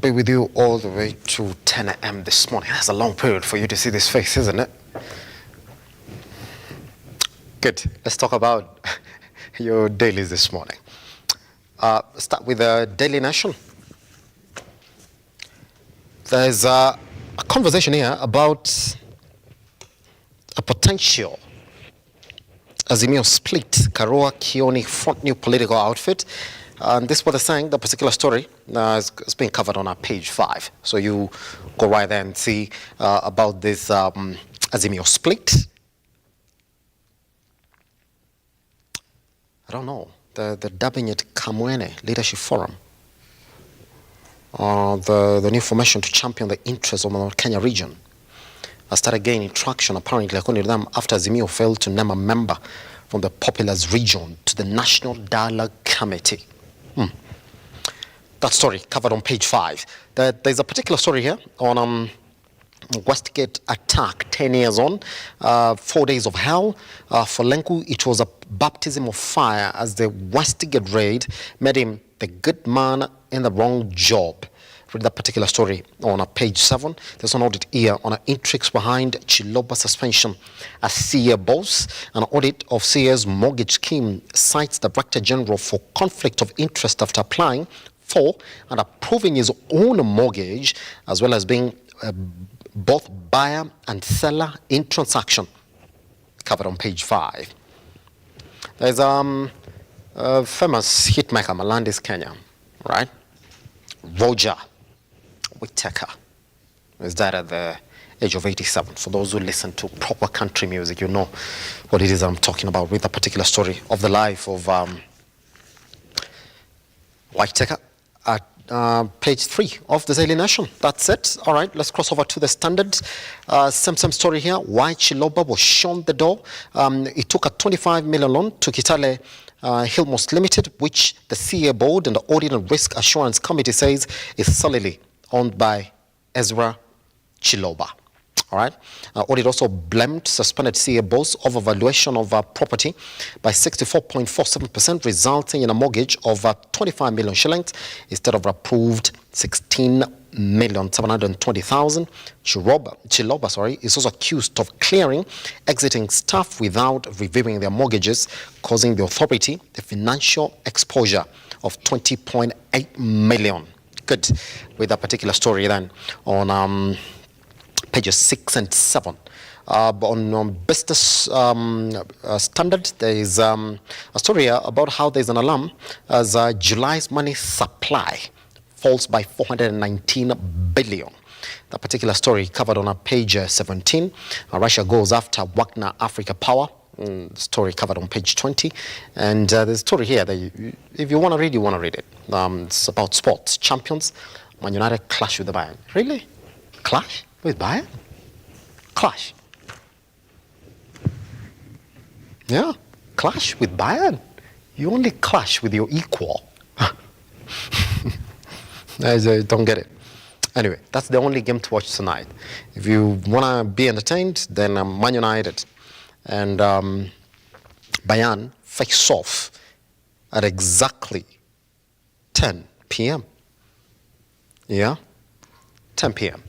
be with you all the way to 10 a.m. this morning. That's a long period for you to see this face, isn't it? Good. Let's talk about your dailies this morning. Start with the Daily Nation. There's a conversation here about a potential azimio split. Karua Kioni front new political outfit. And this is what they're saying. The particular story is being covered on our page 5. So you go right there and see about this azimio split. I don't know. They're dubbing it Kamwene Leadership Forum. The new formation to champion the interests of the Kenya region has started gaining traction, apparently, according to them, after Azimio failed to name a member from the Populars region to the National Dialogue Committee. That story covered on page 5. There's a particular story here on Westgate attack, 10 years on, 4 days of hell. For Lenku, it was a baptism of fire as the Westgate raid made him the good man in the wrong job. Read that particular story on page 7. There's an audit here on intrigues behind Chiloba suspension as CA boss. An audit of CA's mortgage scheme cites the Director General for conflict of interest after applying for and approving his own mortgage, as well as being both buyer and seller in transaction. Covered on page 5. There's a famous hitmaker, Malandis, Kenya, right? Roger Whittaker, who is died at the age of 87. For those who listen to proper country music, you know what it is I'm talking about with a particular story of the life of Whittaker at page 3 of the Daily Nation. That's it. All right, let's cross over to the Standard. Same story here. Why Chiloba was shown the door. It took a 25 million loan to Kitale Hillmost Limited, which the CA board and the Audit and Risk Assurance Committee says is solely owned by Ezra Chiloba. All right. Audit also blamed suspended CA boss over valuation of property by 64.47%, resulting in a mortgage of 25 million shillings instead of approved 16,720,000. Chiloba, is also accused of clearing exiting staff without reviewing their mortgages, causing the authority the financial exposure of 20.8 million. Good. With that particular story then on pages 6 and 7. On Business Standard, there is a story about how there's an alarm as July's money supply falls by 419 billion. That particular story covered on page 17. Russia goes after Wagner Africa Power. Story covered on page 20. And there's a story here that if you want to read, you want to read it. It's about sports. Champions, Man United clash with the Bayern. Really? Clash with Bayern? Clash. Yeah, clash with Bayern. You only clash with your equal. I don't get it. Anyway, that's the only game to watch tonight. If you want to be entertained, then Man United and Bayern face off at exactly 10 p.m. Yeah? 10 p.m.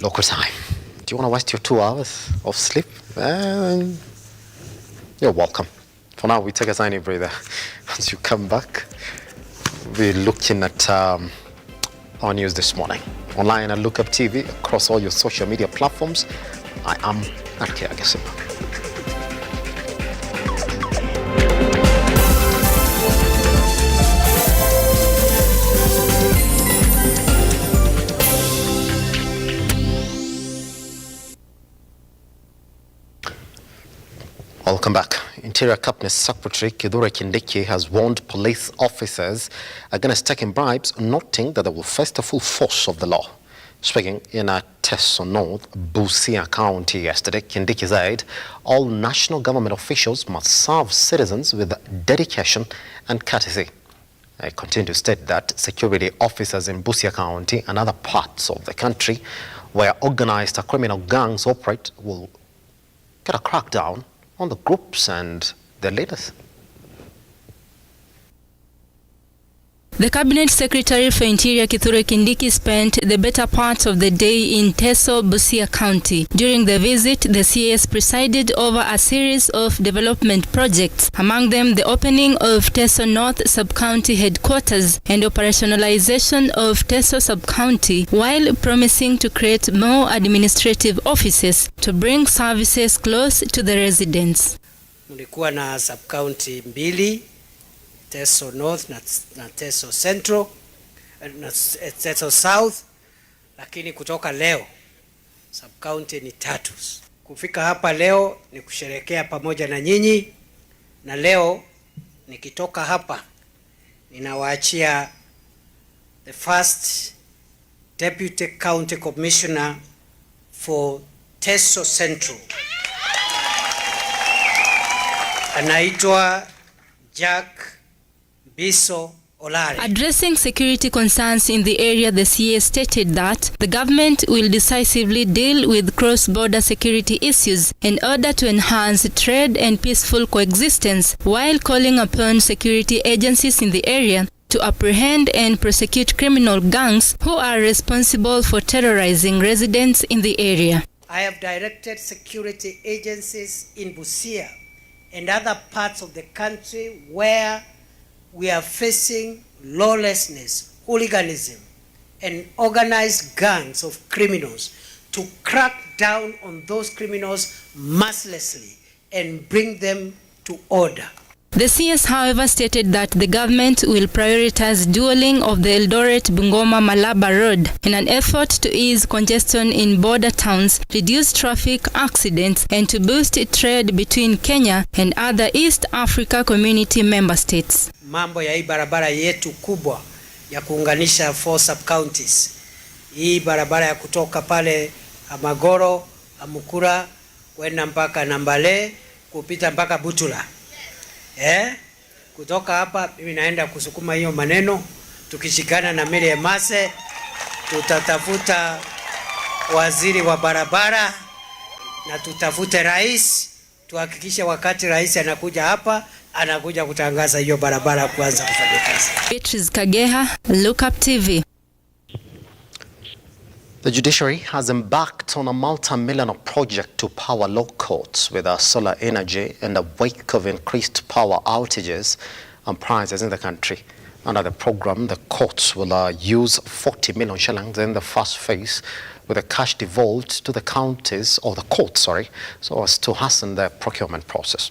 local time. Do you want to waste your 2 hours of sleep? You're welcome. For now, we take a tiny breather. Once you come back, we're looking at our news this morning. Online at Lookuptv, across all your social media platforms. I am Simba. Welcome back. Interior Cabinet Secretary Kithure Kindiki has warned police officers against taking bribes, noting that they will face the full force of the law. Speaking in a Teso North, Busia County yesterday, Kindiki said all national government officials must serve citizens with dedication and courtesy. I continue to state that security officers in Busia County and other parts of the country where organized criminal gangs operate will get a crackdown on the groups and their leaders. The Cabinet Secretary for Interior Kithure Kindiki spent the better part of the day in Teso, Busia County. During the visit, the CS presided over a series of development projects, among them the opening of Teso North Sub-County Headquarters and operationalization of Teso Sub-County, while promising to create more administrative offices to bring services close to the residents. Mulikuwa na Sub-County mbili, Teso North na Teso Central na Teso South, lakini kutoka leo Sub-County ni 3. Kufika hapa leo ni kusherekea pamoja na nyinyi, na leo nikitoka hapa ninawaachia the first Deputy County Commissioner for Teso Central. Anaitwa Jack Biso Olare. Addressing security concerns in the area, the CA stated that the government will decisively deal with cross-border security issues in order to enhance trade and peaceful coexistence, while calling upon security agencies in the area to apprehend and prosecute criminal gangs who are responsible for terrorizing residents in the area. I have directed security agencies in Busia and other parts of the country where we are facing lawlessness, hooliganism, and organized gangs of criminals to crack down on those criminals mercilessly and bring them to order. The CS, however, stated that the government will prioritize dualling of the Eldoret-Bungoma-Malaba Road in an effort to ease congestion in border towns, reduce traffic accidents, and to boost trade between Kenya and other East Africa Community member states. Mambo ya hii barabara yetu kubwa ya kuunganisha 4 sub-counties. Hii barabara ya kutoka pale Amagoro, Amukura, kwenda mpaka Nambale, kupita mpaka Butula. Kutoka hapa mimi naenda kusukuma hiyo maneno, tukishikana na Mary Emase tutatafuta waziri wa barabara na tutafute rais, tuhakikishe wakati rais anakuja hapa anakuja kutangaza hiyo barabara kuanza kufanya kazi. Kageha, Lookuptv. The judiciary has embarked on a multi-million project to power law courts with solar energy in the wake of increased power outages and prices in the country. Under the program, the courts will use 40 million shillings in the first phase, with the cash devolved to the counties, or the courts, so as to hasten the procurement process.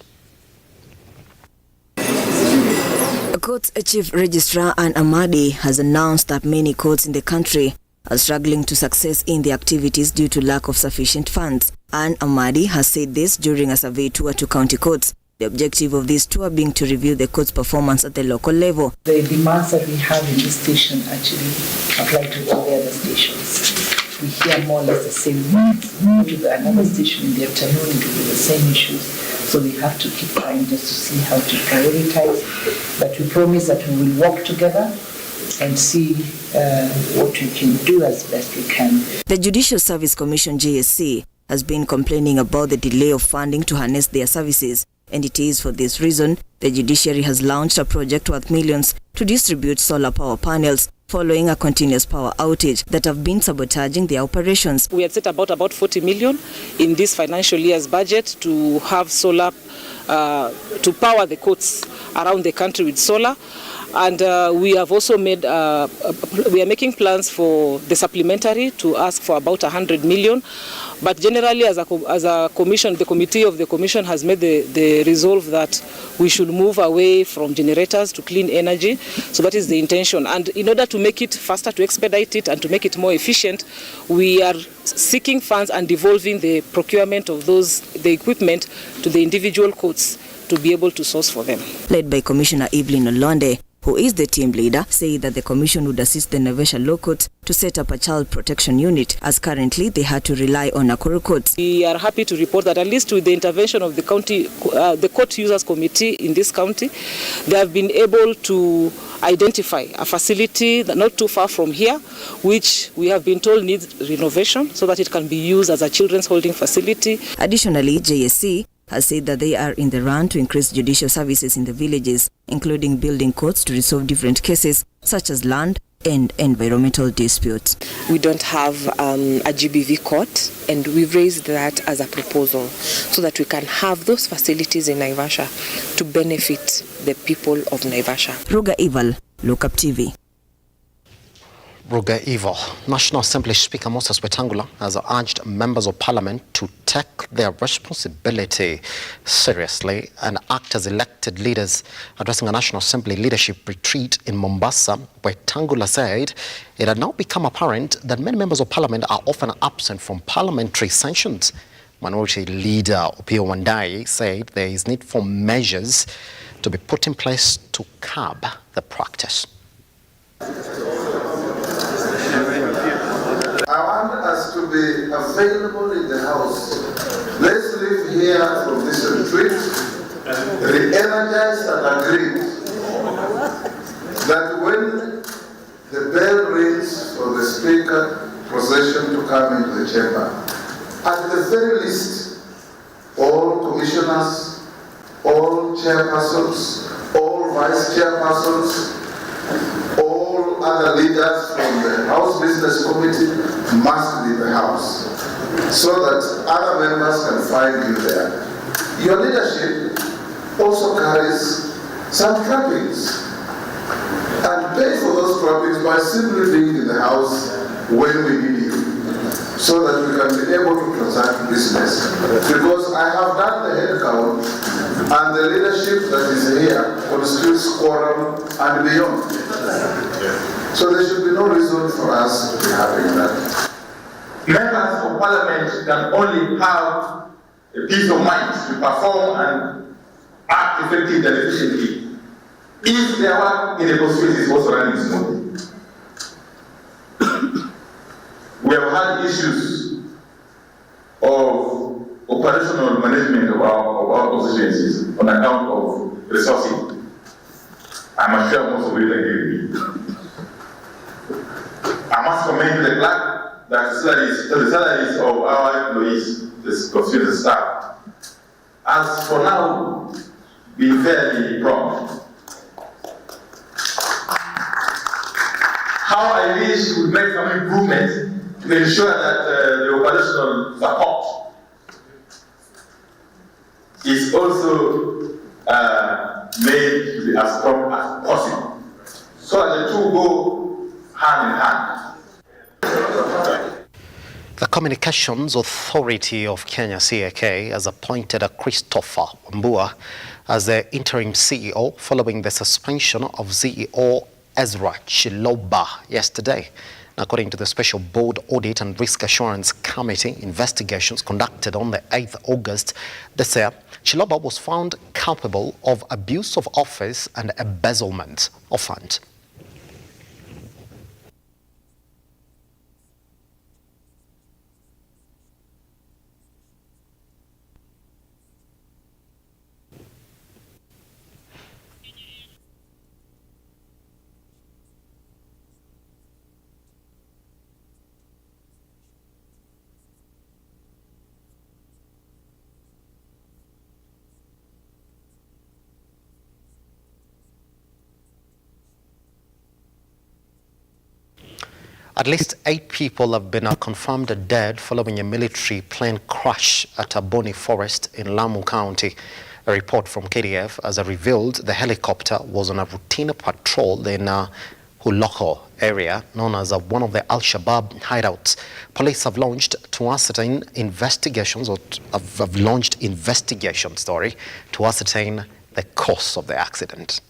Courts Chief Registrar Ann Amadi has announced that many courts in the country are struggling to success in their activities due to lack of sufficient funds. Ann Amadi has said this during a survey tour to county courts. The objective of this tour being to review the court's performance at the local level. The demands that we have in this station actually apply to all the other stations. We hear more or less the same needs. Go to another station in the afternoon, it will be the same issues. So we have to keep trying just to see how to prioritize. But we promise that we will work together and see what we can do as best we can. The Judicial Service Commission JSC has been complaining about the delay of funding to harness their services, and it is for this reason the judiciary has launched a project worth millions to distribute solar power panels following a continuous power outage that have been sabotaging their operations. We had set about 40 million in this financial year's budget to have solar, to power the courts around the country with solar. And we have also made, we are making plans for the supplementary to ask for about 100 million. But generally, as a commission, the committee of the commission has made the resolve that we should move away from generators to clean energy. So that is the intention. And in order to make it faster, to expedite it and to make it more efficient, we are seeking funds and devolving the procurement of the equipment to the individual courts to be able to source for them. Led by Commissioner Evelyn Olonde, who is the team leader, said that the commission would assist the Naivasha Law Court to set up a child protection unit, as currently they had to rely on Nakuru courts. We are happy to report that at least with the intervention of the county, the court users committee in this county, they have been able to identify a facility that not too far from here, which we have been told needs renovation so that it can be used as a children's holding facility. Additionally, JSC has said that they are in the run to increase judicial services in the villages, including building courts to resolve different cases such as land and environmental disputes. We don't have a GBV court, and we've raised that as a proposal so that we can have those facilities in Naivasha to benefit the people of Naivasha. Ruga Ival, Lookuptv. Ruga Evil. National Assembly Speaker Moses Wetangula has urged members of parliament to take their responsibility seriously and act as elected leaders. Addressing a National Assembly leadership retreat in Mombasa, Wetangula said it had now become apparent that many members of parliament are often absent from parliamentary sessions. Minority Leader Opiyo Wandayi said there is need for measures to be put in place to curb the practice. I want us to be available in the house. Let's leave here from this retreat, re-energized and agreed that when the bell rings for the speaker procession to come into the chamber, at the very least, all commissioners, all chairpersons, all vice chairpersons, all other leaders from the House Business Committee must leave the House so that other members can find you there. Your leadership also carries some trappings, and pay for those trappings by simply being in the House when we need you, so that we can be able to transact business. Because I have done the head count, and the leadership that is here constitutes quorum and beyond. So there should be no reason for us to be having that. Members of Parliament can only have a peace of mind to perform and act effectively and efficiently if their work in the constituency is also running smoothly. We have had issues of operational management of our constituencies on account of resourcing. I'm sure most of you agree with me. I must commend the clerk that the salaries of our employees, the constituency staff, as for now, been fairly prompt. How I wish we would make some improvements to ensure that the operational support is also made to be as strong as possible, so that the two go hand in hand. The Communications Authority of Kenya, CAK, has appointed a Christopher Wambua as the interim CEO following the suspension of CEO Ezra Chiloba yesterday. According to the Special Board Audit and Risk Assurance Committee, investigations conducted on the 8th August this year, Chiloba was found culpable of abuse of office and embezzlement of funds. At least 8 people have been confirmed dead following a military plane crash at a Boni forest in Lamu County. A report from KDF has revealed the helicopter was on a routine patrol in Huloko area known as one of the Al-Shabaab hideouts. Police have launched investigations to ascertain the cause of the accident.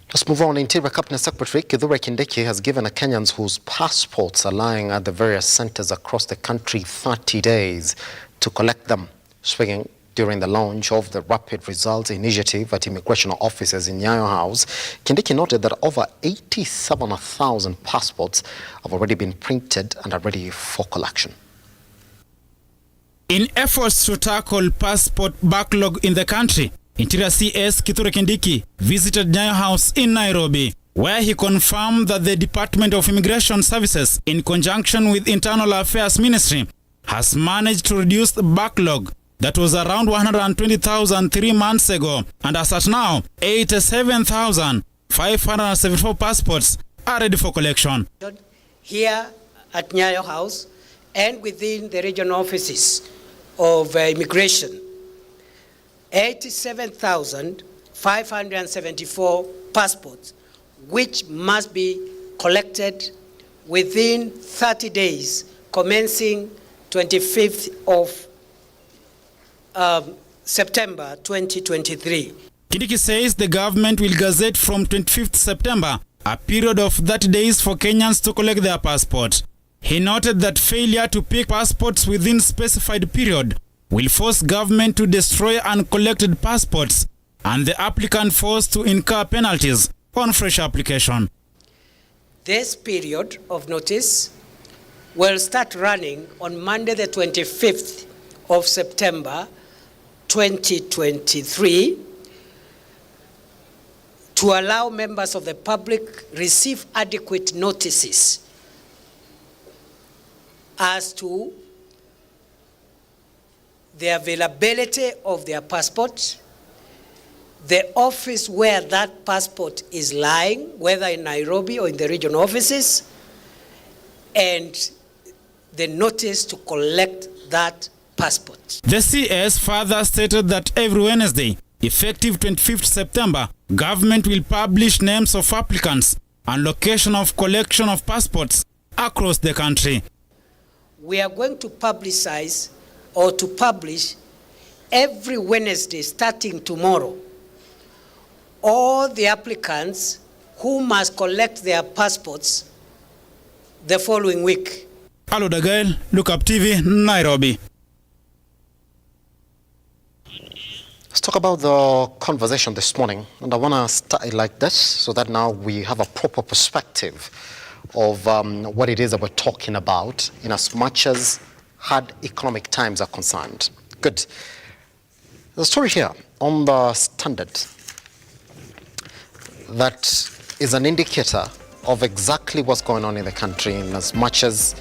Let's move on. Interior Cabinet Secretary Kithure Kindiki has given Kenyans whose passports are lying at the various centers across the country 30 days to collect them. Speaking During the launch of the Rapid Results Initiative at immigration offices in Nyayo House, Kindiki noted that over 87,000 passports have already been printed and are ready for collection. In efforts to tackle passport backlog in the country, Interior CS Kithure Kindiki visited Nyayo House in Nairobi, where he confirmed that the Department of Immigration Services, in conjunction with Internal Affairs Ministry, has managed to reduce the backlog that was around 120,000 3 months ago, and as at now, 87,574 passports are ready for collection. Here at Nyayo House and within the regional offices of immigration, 87,574 passports, which must be collected within 30 days, commencing 25th of September 2023. Kindiki says the government will gazette from 25th September a period of 30 days for Kenyans to collect their passport. He noted that failure to pick passports within specified period will force government to destroy uncollected passports and the applicant forced to incur penalties on fresh application. This period of notice will start running on Monday the 25th of September 2023 to allow members of the public receive adequate notices as to the availability of their passport, the office where that passport is lying, whether in Nairobi or in the regional offices, and the notice to collect that passport. The CS further stated that every Wednesday, effective 25th September, government will publish names of applicants and location of collection of passports across the country. We are going to publicize or to publish every Wednesday starting tomorrow all the applicants who must collect their passports the following week. Alo Dagail, Lookuptv, Nairobi. Let's talk about the conversation this morning, and I want to start it like this so that now we have a proper perspective of what it is that we're talking about in as much as hard economic times are concerned. Good. There's a story here on the Standard that is an indicator of exactly what's going on in the country in as much as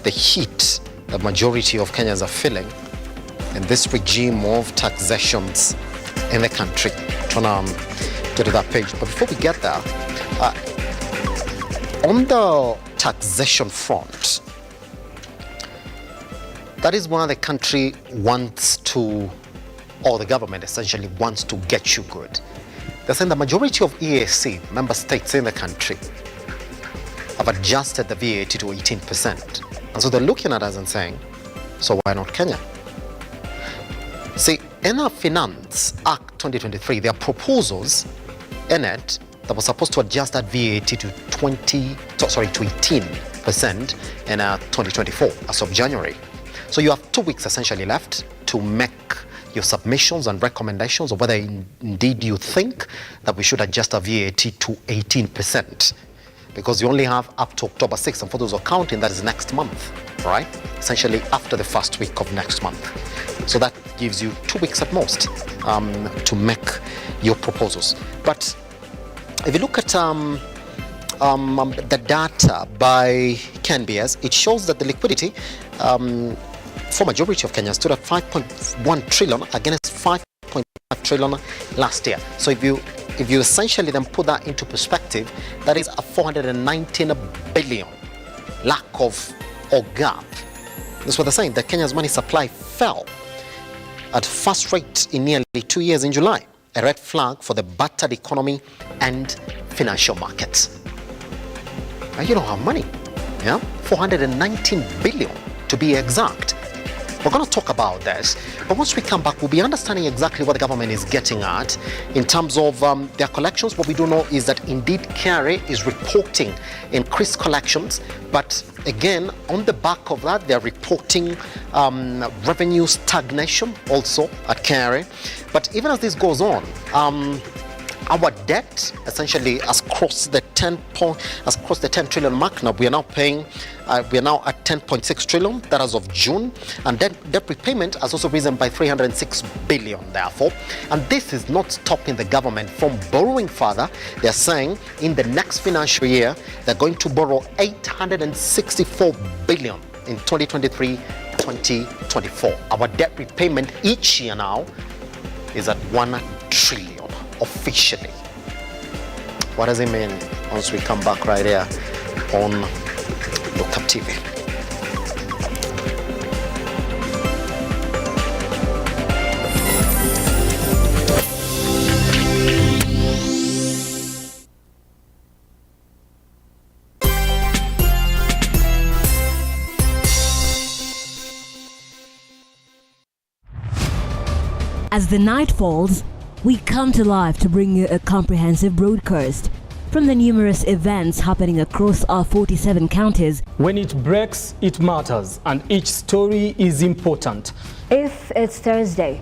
the heat the majority of Kenyans are feeling in this regime of taxations in the country. Trying to get to that page. But before we get there, on the taxation front, that is one the country wants to, or the government essentially wants to get you good. They're saying the majority of EAC member states in the country have adjusted the VAT to 18%. And so they're looking at us and saying, so why not Kenya? See, in our Finance Act 2023, there are proposals in it that were supposed to adjust that VAT to 18% in 2024 as of January. So you have 2 weeks essentially left to make your submissions and recommendations of whether indeed you think that we should adjust our VAT to 18%. Because you only have up to October 6th, and for those who are counting, that is next month, right? Essentially after the first week of next month. So that gives you 2 weeks at most to make your proposals. But if you look at the data by KNBS, it shows that the liquidity for majority of Kenyans stood at 5.1 trillion against 5.5 trillion last year. So if you essentially then put that into perspective, that is a 419 billion lack of or gap. That's what they're saying. The Kenya's money supply fell at fast rate in nearly 2 years in July. A red flag for the battered economy and financial markets. And you don't have money, yeah? 419 billion to be exact. We're going to talk about this, but once we come back, we'll be understanding exactly what the government is getting at in terms of their collections. What we do know is that indeed KRA is reporting increased collections, but again, on the back of that, they're reporting revenue stagnation also at KRA. But even as this goes on, our debt essentially has crossed the 10 trillion mark. Now we are now paying, we are now at 10.6 trillion. That as of June, and debt repayment has also risen by 306 billion. Therefore, and this is not stopping the government from borrowing further. They're saying in the next financial year they're going to borrow 864 billion in 2023-2024. Our debt repayment each year now is at 1 trillion. Officially. What does it mean once we come back right here on Lookuptv? As the night falls, we come to life to bring you a comprehensive broadcast from the numerous events happening across our 47 counties. When it breaks, it matters, and each story is important. If it's Thursday,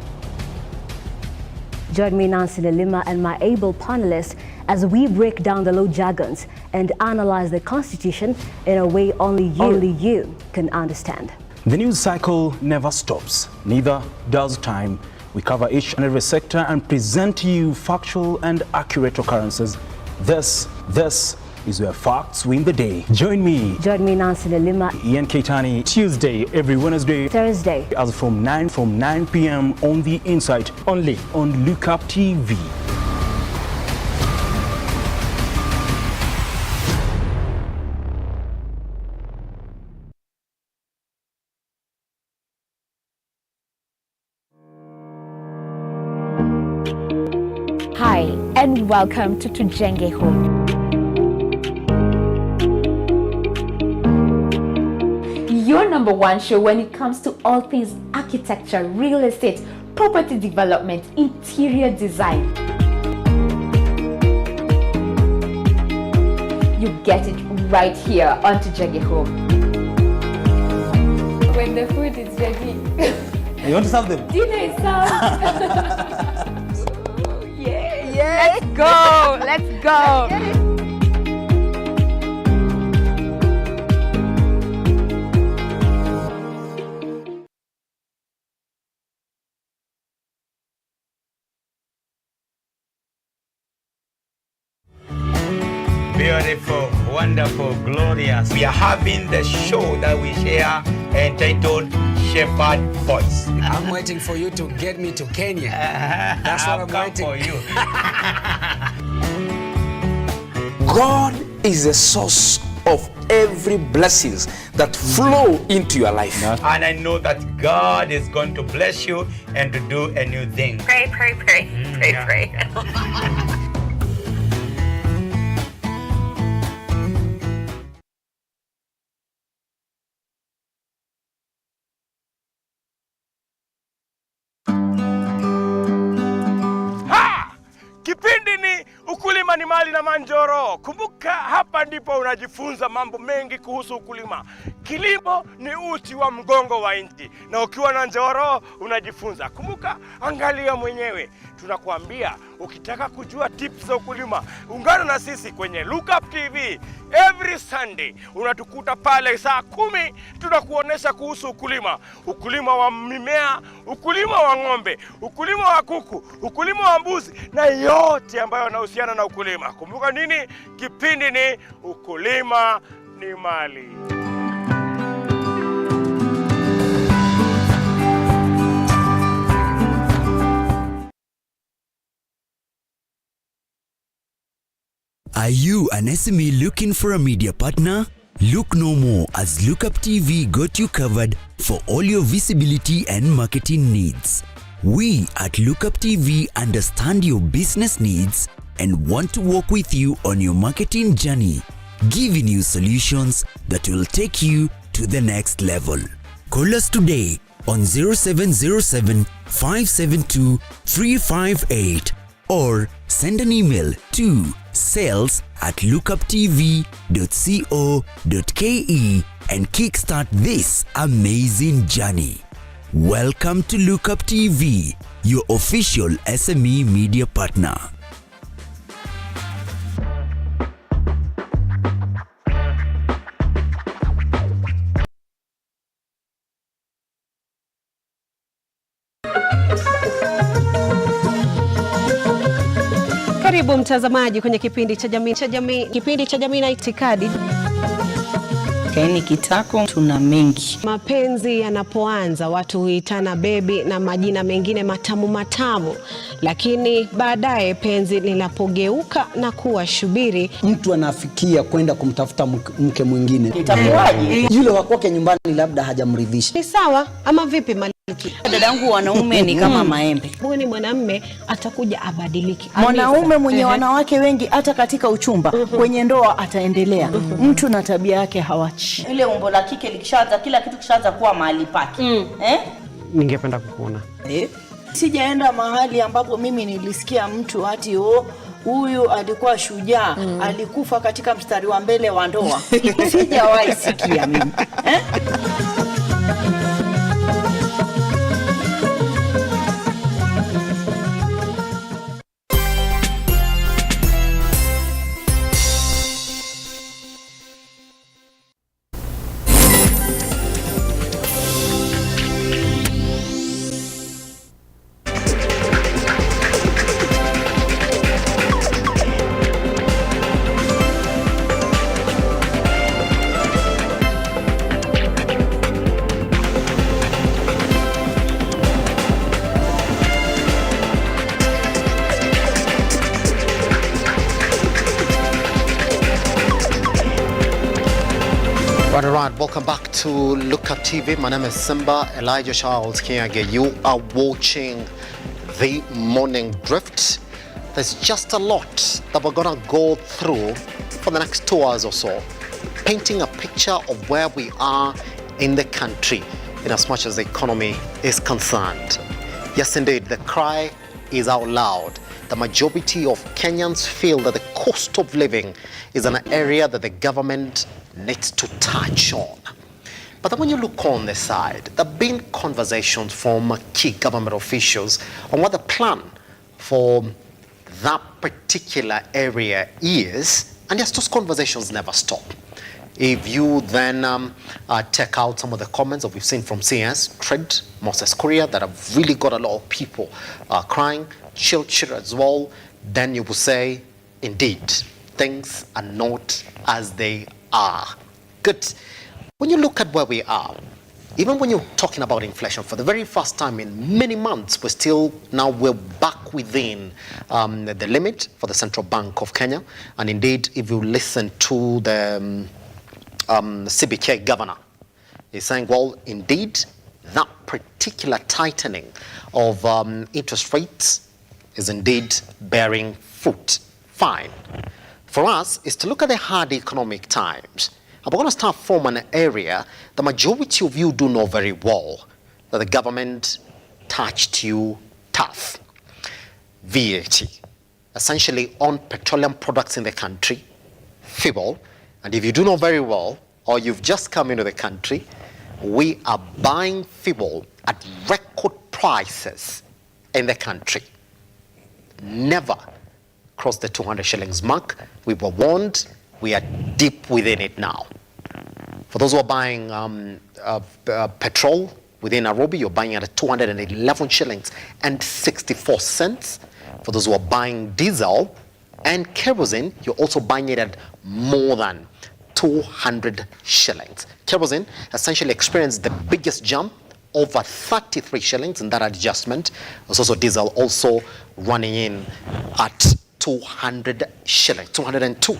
join me, Nancy Lima, and my able panelists as we break down the law jargons and analyze the Constitution in a way only you can understand. The news cycle never stops, neither does time. We cover each and every sector and present to you factual and accurate occurrences. This is where facts win the day. Join me, Nancy Lima, Ian Keitani, Tuesday, every Wednesday, Thursday, as from 9 p.m. on The Insight, only on Lookuptv. Hi, and welcome to Tujenge Home. Your #1 show when it comes to all things architecture, real estate, property development, interior design. You get it right here on Tujenge Home. When the food is ready. You want to serve them? Dinner is served. Let's go. Let's go. Beautiful, wonderful, glorious. We are having the show that we share entitled Shepherd Voice. I'm waiting for you to get me to Kenya. That's what I'm waiting for you. God is the source of every blessings that flow into your life. And I know that God is going to bless you and to do a new thing. Pray. Kipindi ni ukulima ni mali na Manjoro. Kumbuka hapa ndipo unajifunza mambo mengi kuhusu ukulima. Kilimo ni uti wa mgongo wa nchi, na ukiwa na Njoro unajifunza. Kumbuka, angalia mwenyewe. Tunakuambia ukitaka kujua tips za ukulima, ungana na sisi kwenye Lookuptv. Every Sunday unatukuta pale saa 10, tunakuonesha kuhusu ukulima. Ukulima wa mimea, ukulima wa ng'ombe, ukulima wa kuku, ukulima wa mbuzi na yote ambayo yanahusiana na ukulima. Kumbuka nini? Kipindi ni ukulima ni mali. Are you an SME looking for a media partner? Look no more, as Lookuptv got you covered for all your visibility and marketing needs. We at Lookuptv understand your business needs and want to work with you on your marketing journey, giving you solutions that will take you to the next level. Call us today on 0707 572 358 or send an email to sales@lookuptv.co.ke and kickstart this amazing journey. Welcome to Lookup TV, your official SME media partner. Karibu mtazamaji kwenye kipindi cha jamii na itikadi. Kaini kitako tuna mengi. Mapenzi yanapoanza watu huitana bebi na majina mengine matamu, lakini baadaye penzi linapogeuka na kuwa shubiri, mtu anafikia kwenda kumtafuta mke mwingine. Itakuwaje? Yule wa kwake nyumbani labda hajamridhisha. Ni sawa ama vipi Maliki? Dadangu, wanaume ni kama maembe. Huyu mwanamume atakuja abadiliki. Mwanaume mwenye wanawake wengi hata katika uchumba, kwenye ndoa ataendelea. Mtu na tabia yake hawachi. Ile umbo la kike likishaanza, kila kitu kishaanza kuwa mahali pake. Ningependa kukuona. Sijaenda mahali ambapo mimi nilisikia mtu ati huyu alikuwa shujaa, alikufa katika mstari wa mbele wa ndoa. Sijawahi sikia mimi. Right, welcome back to Lookuptv. My name is Simba Kiage. You are watching the Morning Drift. There's just a lot that we're gonna go through for the next 2 hours or so, painting a picture of where we are in the country in as much as the economy is concerned. Yes, indeed, the cry is out loud. The majority of Kenyans feel that the cost of living is an area that the government needs to touch on. But then when you look on the side, there have been conversations from key government officials on what the plan for that particular area is, and yes, those conversations never stop. If you then take out some of the comments that we've seen from CS, Trade, Moses Korea, that have really got a lot of people crying, Chilchir as well, then you will say, indeed, things are not as they are. Good. When you look at where we are, even when you're talking about inflation, for the very first time in many months, we're back within the limit for the Central Bank of Kenya. And indeed, if you listen to the CBK governor, he's saying, well, indeed, that particular tightening of interest rates is indeed bearing fruit. Fine. For us, is to look at the hard economic times. And we're going to start from an area the majority of you do know very well, that the government touched you tough. VAT, essentially on petroleum products in the country, fuel. And if you do know very well, or you've just come into the country, we are buying fuel at record prices in the country. Never crossed the 200 shillings mark. We were warned. We are deep within it now. For those who are buying petrol within Nairobi, you're buying at 211 shillings and 64 cents. For those who are buying diesel and kerosene, you're also buying it at more than 200 shillings. Kerosene essentially experienced the biggest jump, over 33 shillings in that adjustment. There's also diesel also running in at 200 shillings, 202,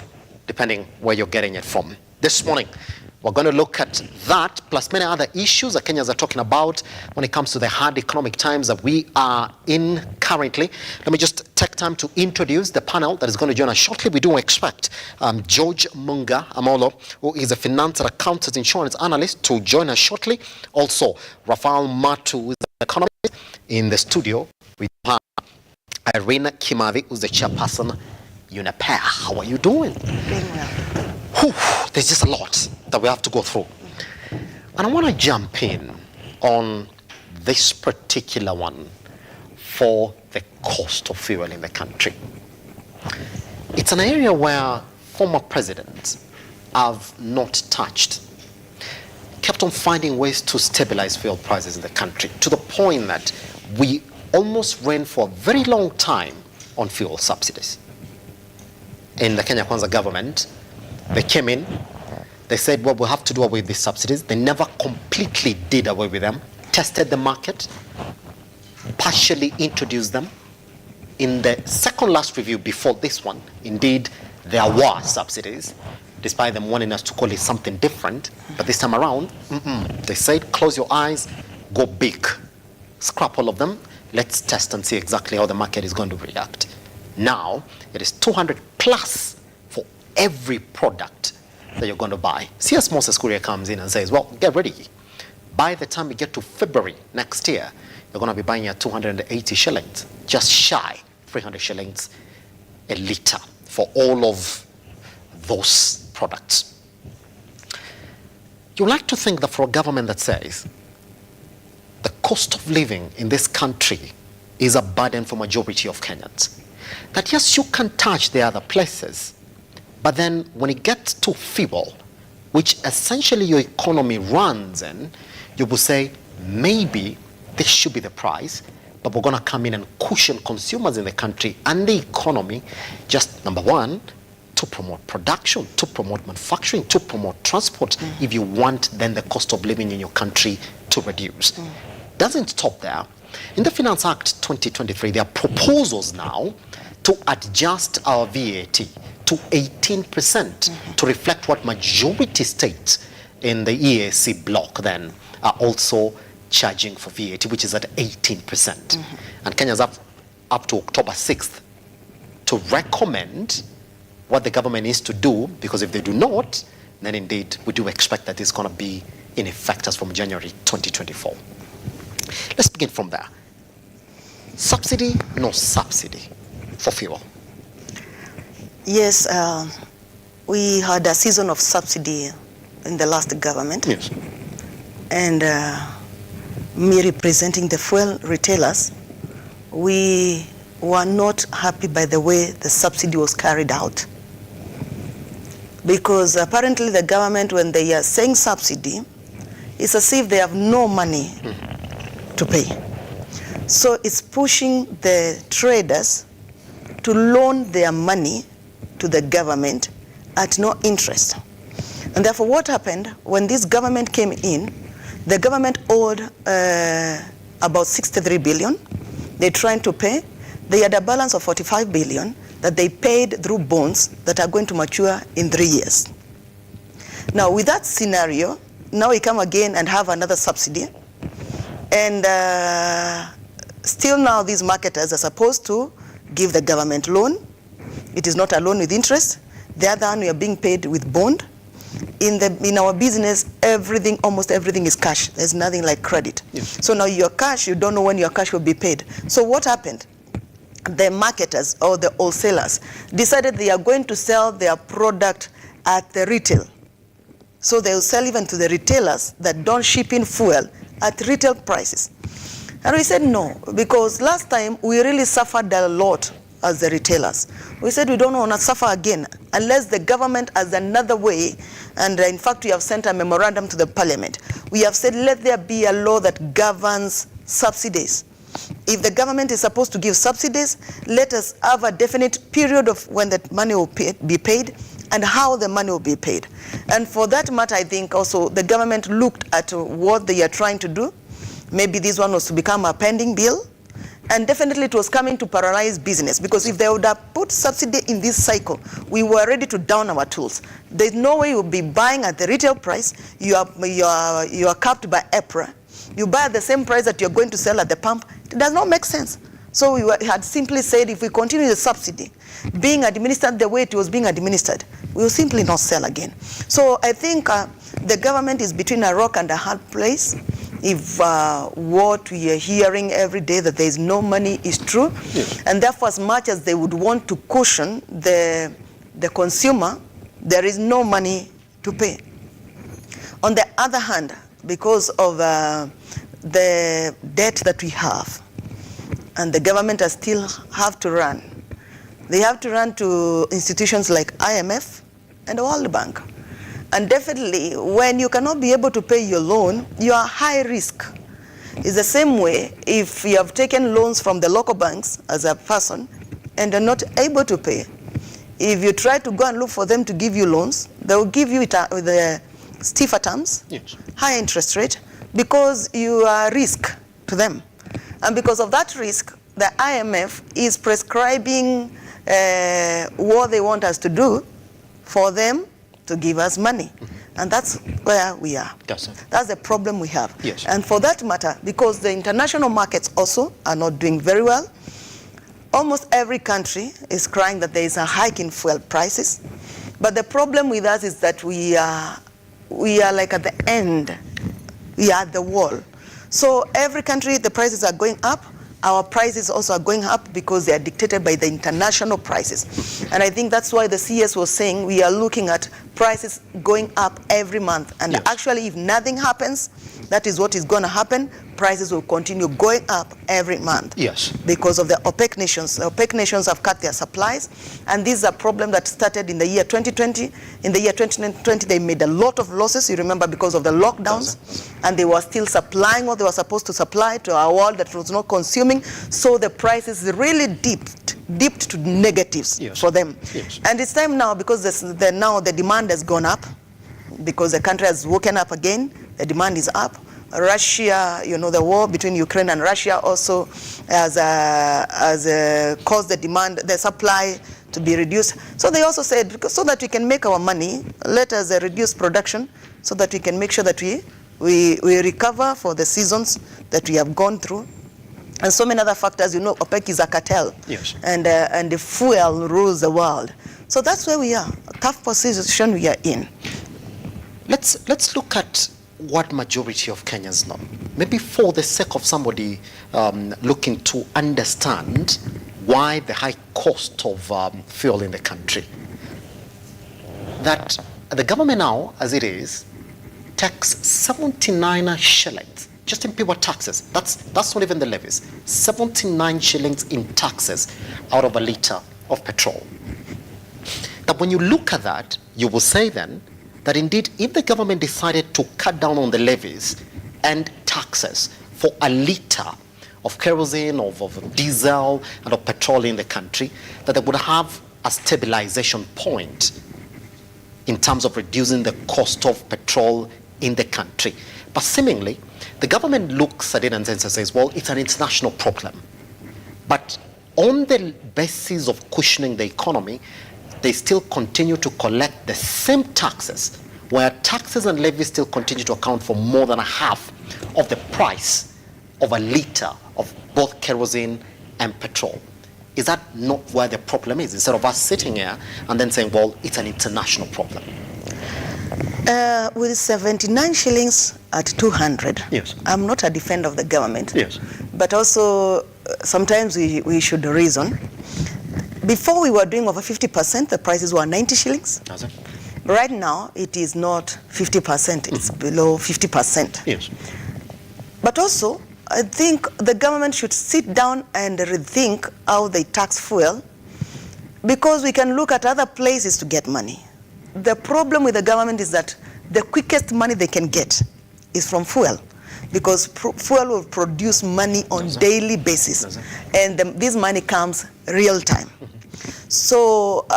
depending where you're getting it from. This morning, We're going to look at that, plus many other issues that Kenyans are talking about when it comes to the hard economic times that we are in currently. Let me just take time to introduce the panel that is going to join us shortly. We do expect George Munga Amolo, who is a finance and accountant insurance analyst, to join us shortly. Also, Rafael Matu, who is an economist, in the studio. We have Irina Kimavi, who's the chairperson, UNEPAIR. How are you doing? Doing well. Whew, there's just a lot that we have to go through. And I want to jump in on this particular one for the cost of fuel in the country. It's an area where former presidents have not touched, kept on finding ways to stabilize fuel prices in the country, to the point that we almost ran for a very long time on fuel subsidies. In the Kenya Kwanza government, they came in, they said, well, we'll have to do away with these subsidies. They never completely did away with them, tested the market, partially introduced them. In the second last review before this one, indeed, there were subsidies, despite them wanting us to call it something different. But this time around, they said, close your eyes, go big. Scrap all of them. Let's test and see exactly how the market is going to react. Now, it is 200 plus for every product that you're going to buy. CS Moses Kuria comes in and says, well, get ready. By the time we get to February next year, you're going to be buying at 280 shillings, just shy 300 shillings a litre for all of those products. You like to think that for a government that says the cost of living in this country is a burden for majority of Kenyans, that yes, you can touch the other places, but then when it gets to fuel, which essentially your economy runs in, you will say, maybe this should be the price, but we're going to come in and cushion consumers in the country and the economy, just number one, to promote production, to promote manufacturing, to promote transport, if you want then the cost of living in your country to reduce. Doesn't stop there. In the Finance Act 2023, there are proposals now to adjust our VAT to 18% to reflect what majority states in the EAC block then are also charging for VAT, which is at 18%. And Kenya's up to October 6th to recommend what the government needs to do, because if they do not, then indeed we do expect that it's going to be in effect as from January 2024. Let's begin from there. Subsidy, no subsidy for fuel. Yes, we had a season of subsidy in the last government. Yes. And me representing the fuel retailers, we were not happy by the way the subsidy was carried out. Because apparently the government, when they are saying subsidy, it's as if they have no money to pay. So it's pushing the traders to loan their money to the government at no interest. And therefore what happened, when this government came in, the government owed about 63 billion. They're trying to pay. They had a balance of 45 billion that they paid through bonds that are going to mature in 3 years. Now with that scenario, now we come again and have another subsidy. And still now these marketers are supposed to give the government loan. It is not a loan with interest. The other one, we are being paid with bond. In our business, everything, almost everything is cash. There's nothing like credit. Yes. So now your cash, you don't know when your cash will be paid. So what happened? The marketers or the wholesalers decided they are going to sell their product at the retail. So they'll sell even to the retailers that don't ship in fuel at retail prices. And we said no, because last time we really suffered a lot as the retailers. We said we don't want to suffer again unless the government has another way. And in fact, we have sent a memorandum to the parliament. We have said let there be a law that governs subsidies. If the government is supposed to give subsidies, let us have a definite period of when that money will be paid and how the money will be paid. And for that matter, I think also the government looked at what they are trying to do. Maybe this one was to become a pending bill. And definitely it was coming to paralyze business, because if they would have put subsidy in this cycle, we were ready to down our tools. There's no way you'll be buying at the retail price. You are capped by EPRA. You buy at the same price that you're going to sell at the pump. It does not make sense. So we had simply said, if we continue the subsidy being administered the way it was being administered, we will simply not sell again. So I think the government is between a rock and a hard place. If what we are hearing every day, that there is no money, is true, yes. And therefore as much as they would want to cushion the consumer, there is no money to pay. On the other hand, because of the debt that we have, and the government still have to run, they have to run to institutions like IMF and the World Bank. And definitely, when you cannot be able to pay your loan, you are high risk. It's the same way if you have taken loans from the local banks as a person and are not able to pay. If you try to go and look for them to give you loans, they will give you it with the stiffer terms, yes, high interest rate, because you are risk to them. And because of that risk, the IMF is prescribing what they want us to do for them to give us money. And that's where we are. That's the problem we have. Yes. And for that matter, because the international markets also are not doing very well, almost every country is crying that there is a hike in fuel prices. But the problem with us is that we are like at the end. We are at the wall. So every country, the prices are going up. Our prices also are going up because they are dictated by the international prices. And I think that's why the CS was saying we are looking at prices going up every month. And yes, actually, if nothing happens, that is what is going to happen. Prices will continue going up every month. Yes. Because of the OPEC nations. The OPEC nations have cut their supplies. And this is a problem that started in the year 2020. In the year 2020, they made a lot of losses, you remember, because of the lockdowns. And they were still supplying what they were supposed to supply to our world that was not consuming. So the prices really dipped to negatives, yes, for them. Yes. And it's time now, because now the demand has gone up, because the country has woken up again, the demand is up. Russia, you know, the war between Ukraine and Russia also has caused the demand, the supply to be reduced. So they also said, because so that we can make our money, let us reduce production so that we can make sure that we recover for the seasons that we have gone through. And so many other factors, you know, OPEC is a cartel. Yes. And the fuel rules the world. So that's where we are, a tough position we are in. Let's look at what majority of Kenyans know. Maybe for the sake of somebody looking to understand why the high cost of fuel in the country. That the government now, as it is, takes 79 shillings just in pure taxes. That's not even the levies. 79 shillings in taxes out of a litre of petrol. That when you look at that, you will say then that indeed, if the government decided to cut down on the levies and taxes for a litre of kerosene, of diesel, and of petrol in the country, that they would have a stabilization point in terms of reducing the cost of petrol in the country. But seemingly, the government looks at it and says, well, it's an international problem. But on the basis of cushioning the economy, they still continue to collect the same taxes, where taxes and levies still continue to account for more than a half of the price of a litre of both kerosene and petrol. Is that not where the problem is? Instead of us sitting here and then saying, well, it's an international problem. With 79 shillings at 200, yes, I'm not a defender of the government. Yes. But also, sometimes we should reason. Before we were doing over 50%, the prices were 90 shillings. Right now, it is not 50%, it's below 50%. Yes. But also, I think the government should sit down and rethink how they tax fuel, because we can look at other places to get money. The problem with the government is that the quickest money they can get is from fuel, because fuel will produce money on daily basis, and this money comes real time. So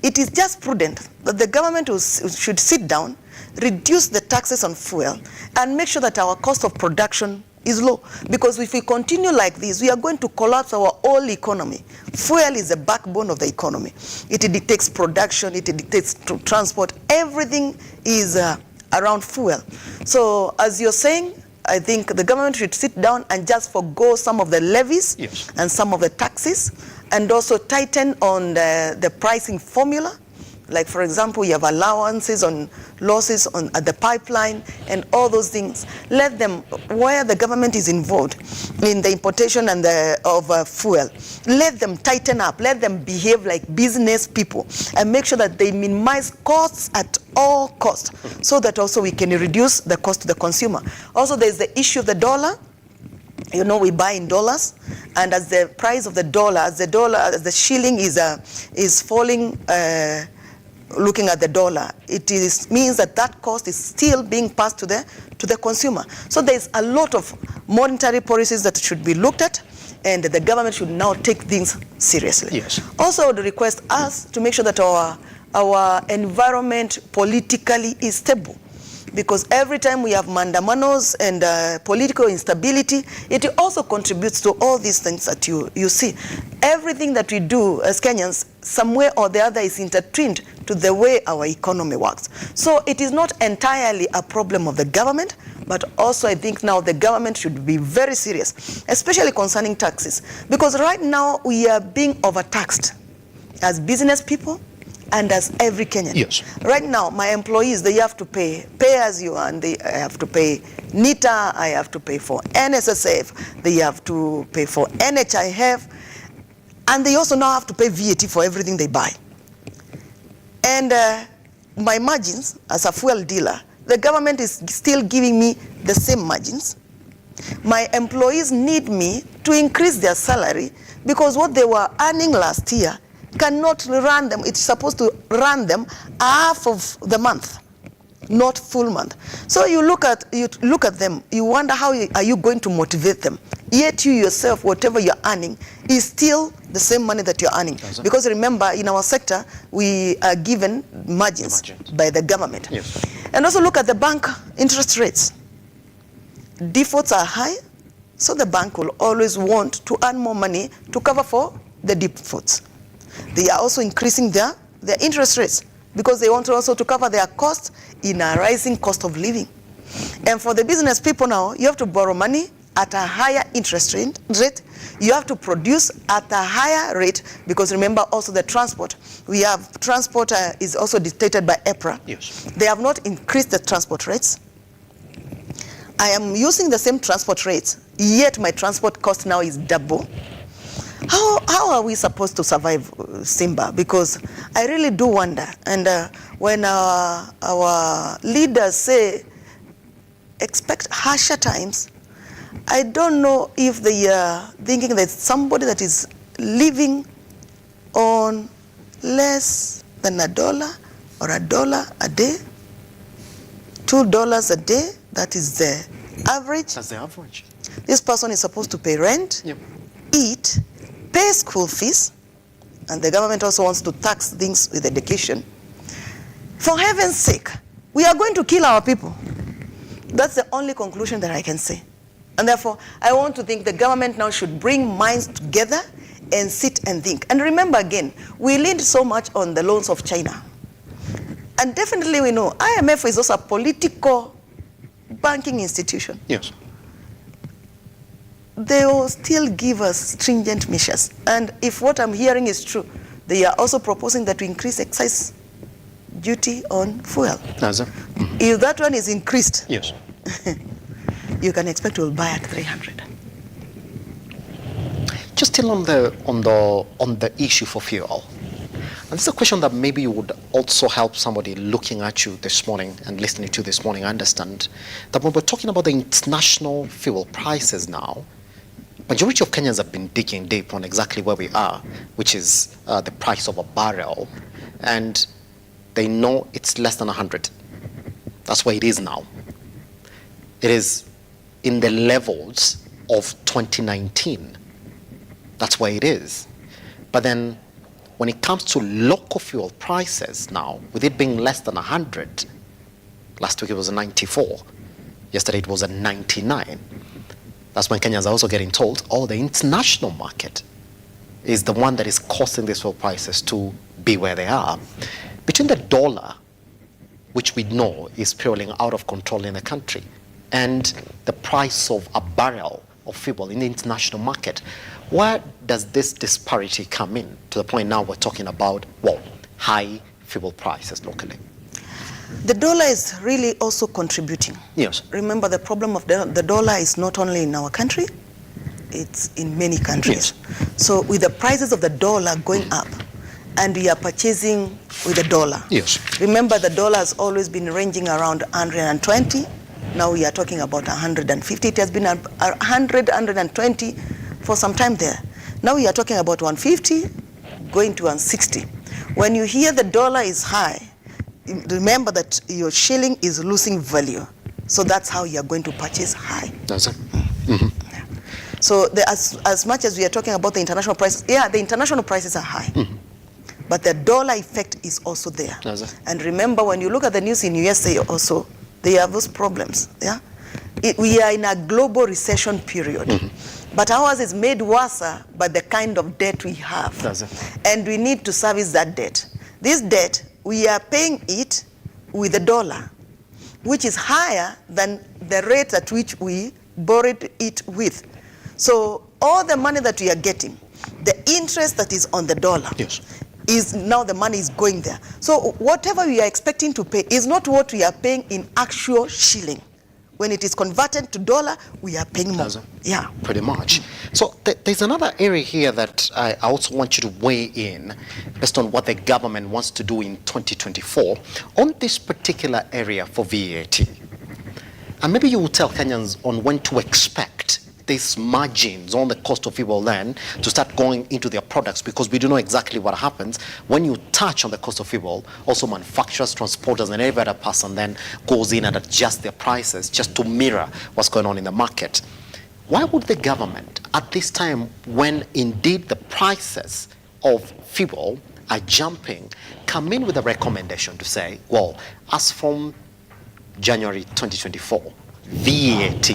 it is just prudent that the government should sit down, reduce the taxes on fuel, and make sure that our cost of production is low. Because if we continue like this, we are going to collapse our whole economy. Fuel is the backbone of the economy. It dictates production, it dictates transport. Everything is around fuel. So as you're saying, I think the government should sit down and just forgo some of the levies and some of the taxes, and also tighten on the pricing formula. Like, for example, you have allowances on losses at the pipeline and all those things. Let them, where the government is involved in the importation and of fuel, let them tighten up, let them behave like business people, and make sure that they minimize costs at all costs, so that also we can reduce the cost to the consumer. Also, there's the issue of the dollar. You know, we buy in dollars, and as the price of the dollar, as the shilling is falling, looking at the dollar, it means that cost is still being passed to the consumer. So there's a lot of monetary policies that should be looked at, and the government should now take things seriously. Yes. Also, I would request us to make sure that our environment politically is stable. Because every time we have mandamanos and political instability, it also contributes to all these things that you see. Everything that we do as Kenyans, some way or the other, is intertwined to the way our economy works. So it is not entirely a problem of the government, but also I think now the government should be very serious, especially concerning taxes. Because right now we are being overtaxed as business people and as every Kenyan. Yes. Right now, my employees, they have to pay as you earn. I have to pay NITA, I have to pay for NSSF, they have to pay for NHIF, and they also now have to pay VAT for everything they buy. And my margins, as a fuel dealer, the government is still giving me the same margins. My employees need me to increase their salary, because what they were earning last year cannot run them. It's supposed to run them half of the month, not full month. So you look at them, you wonder how are you going to motivate them? Yet you yourself, whatever you're earning, is still the same money that you're earning. Because remember, in our sector, we are given margins by the government. Yes. And also look at the bank interest rates. Defaults are high, so the bank will always want to earn more money to cover for the defaults. They are also increasing their interest rates, because they want also to cover their costs in a rising cost of living. And for the business people now, you have to borrow money at a higher interest rate. You have to produce at a higher rate, because remember also the transport. We have transport is also dictated by EPRA. Yes. They have not increased the transport rates. I am using the same transport rates, yet my transport cost now is double. How are we supposed to survive, Simba? Because I really do wonder. And when our leaders say expect harsher times, I don't know if they are thinking that somebody that is living on less than $1 or $1 a day, $2 a day, that is the average. That's the average. This person is supposed to pay rent, eat, pay school fees, and the government also wants to tax things with education. For heaven's sake, we are going to kill our people. That's the only conclusion that I can say. And therefore, I want to think the government now should bring minds together and sit and think. And remember again, we leaned so much on the loans of China. And definitely we know IMF is also a political banking institution. Yes. They will still give us stringent measures. And if what I'm hearing is true, they are also proposing that we increase excise duty on fuel. If that one is increased, yes, you can expect we'll buy at 300. Just still on the issue for fuel. And this is a question that maybe would also help somebody looking at you this morning and listening to this morning understand that when we're talking about the international fuel prices now, majority of Kenyans have been digging deep on exactly where we are, which is the price of a barrel, and they know it's less than 100. That's where it is now. It is in the levels of 2019. That's where it is. But then when it comes to local fuel prices now, with it being less than 100, last week it was a 94, yesterday it was a 99, That's when Kenyans are also getting told, oh, the international market is the one that is causing these fuel prices to be where they are. Between the dollar, which we know is spiraling out of control in the country, and the price of a barrel of fuel in the international market, where does this disparity come in to the point now we're talking about, well, high fuel prices locally? The dollar is really also contributing. Yes. Remember, the problem of the dollar is not only in our country, it's in many countries. Yes. So with the prices of the dollar going up, and we are purchasing with the dollar. Yes. Remember, the dollar has always been ranging around 120. Now we are talking about 150. It has been 100, 120 for some time there. Now we are talking about 150, going to 160. When you hear the dollar is high, remember that your shilling is losing value. So that's how you are going to purchase high. That's it. Mm-hmm. So as much as we are talking about the international prices, yeah, the international prices are high. Mm-hmm. But the dollar effect is also there. That's it. And remember, when you look at the news in USA also, they have those problems. Yeah, we are in a global recession period. Mm-hmm. But ours is made worse by the kind of debt we have. That's it. And we need to service that debt. This debt, we are paying it with the dollar, which is higher than the rate at which we borrowed it with. So all the money that we are getting, the interest that is on the dollar, yes, is now the money is going there. So whatever we are expecting to pay is not what we are paying in actual shilling. When it is converted to dollar, we are paying more. Yeah. Pretty much. So there's another area here that I also want you to weigh in based on what the government wants to do in 2024 on this particular area for VAT. And maybe you will tell Kenyans on when to expect these margins on the cost of fuel then to start going into their products, because we do know exactly what happens when you touch on the cost of fuel. Also manufacturers, transporters, and every other person then goes in and adjusts their prices just to mirror what's going on in the market. Why would the government at this time, when indeed the prices of fuel are jumping, come in with a recommendation to say, well, as from January 2024, VAT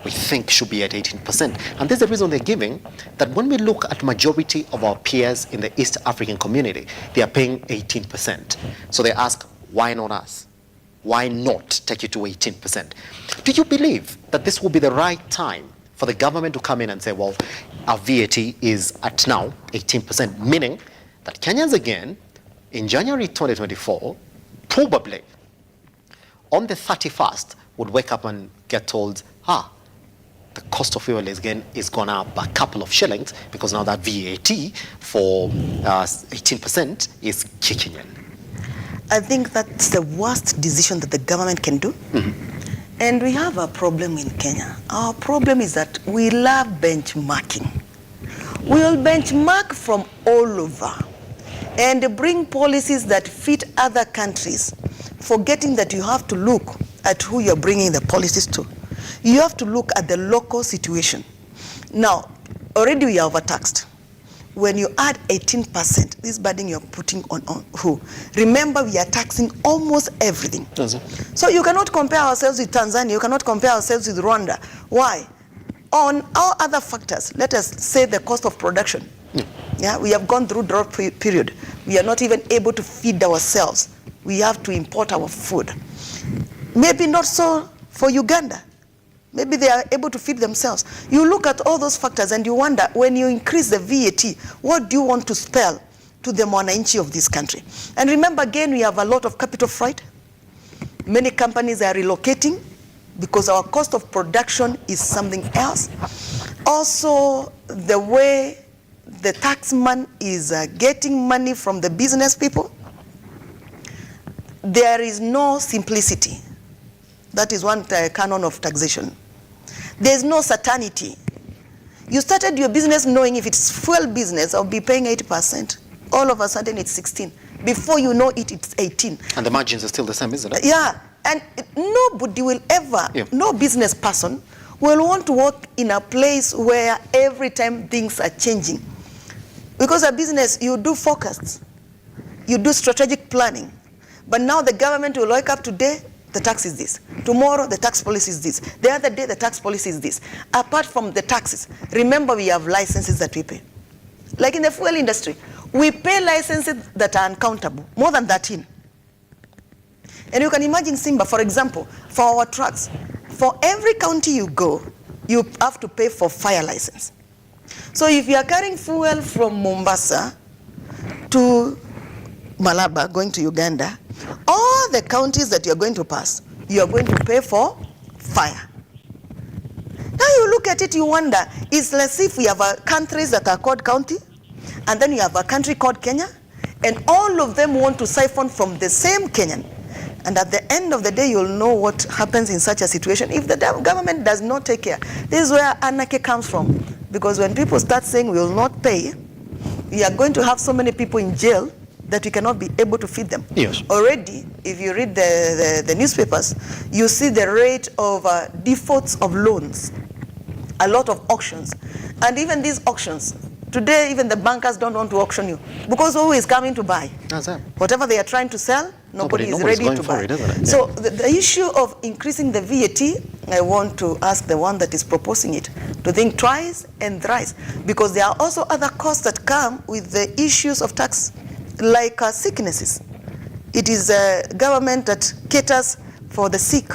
we think should be at 18%. And there's a reason they're giving, that when we look at majority of our peers in the East African community, they are paying 18%. So they ask, why not us? Why not take it to 18%? Do you believe that this will be the right time for the government to come in and say, well, our VAT is at now 18%, meaning that Kenyans again, in January 2024, probably on the 31st, would wake up and get told, the cost of fuel is gone up a couple of shillings because now that VAT for 18% is kicking in. I think that's the worst decision that the government can do. Mm-hmm. And we have a problem in Kenya. Our problem is that we love benchmarking. We'll benchmark from all over and bring policies that fit other countries, forgetting that you have to look at who you're bringing the policies to. You have to look at the local situation. Now, already we are overtaxed. When you add 18%, this burden you're putting on who? Remember, we are taxing almost everything. So you cannot compare ourselves with Tanzania. You cannot compare ourselves with Rwanda. Why? On our other factors, let us say the cost of production. Yeah, we have gone through drought period. We are not even able to feed ourselves. We have to import our food. Maybe not so for Uganda. Maybe they are able to feed themselves. You look at all those factors and you wonder, when you increase the VAT, what do you want to spell to the mwananchi of this country? And remember, again, we have a lot of capital fright. Many companies are relocating because our cost of production is something else. Also, the way the taxman is getting money from the business people, there is no simplicity. That is one canon of taxation. There's no certainty. You started your business knowing if it's fuel business, I'll be paying 80%. All of a sudden it's 16. Before you know it, it's 18. And the margins are still the same, isn't it? Yeah, and nobody will ever, no business person will want to work in a place where every time things are changing. Because a business, you do forecasts, you do strategic planning. But now the government will wake up today, the tax is this. Tomorrow, the tax policy is this. The other day, the tax policy is this. Apart from the taxes, remember we have licenses that we pay. Like in the fuel industry, we pay licenses that are uncountable, more than 13. And you can imagine, Simba, for example, for our trucks, for every county you go, you have to pay for fire license. So if you are carrying fuel from Mombasa to Malaba, going to Uganda, all the counties that you're going to pass, you're going to pay for fire. Now you look at it, you wonder, it's as if we have countries that are called county, and then you have a country called Kenya, and all of them want to siphon from the same Kenyan. And at the end of the day, you'll know what happens in such a situation if the government does not take care. This is where anarchy comes from. Because when people start saying we will not pay, we are going to have so many people in jail that we cannot be able to feed them. Yes. Already, if you read the newspapers, you see the rate of defaults of loans, a lot of auctions. And even these auctions, today even the bankers don't want to auction you because who is coming to buy? That's it. Whatever they are trying to sell, nobody is ready to buy. So the issue of increasing the VAT, I want to ask the one that is proposing it to think twice and thrice, because there are also other costs that come with the issues of tax, like sicknesses. It is a government that caters for the sick.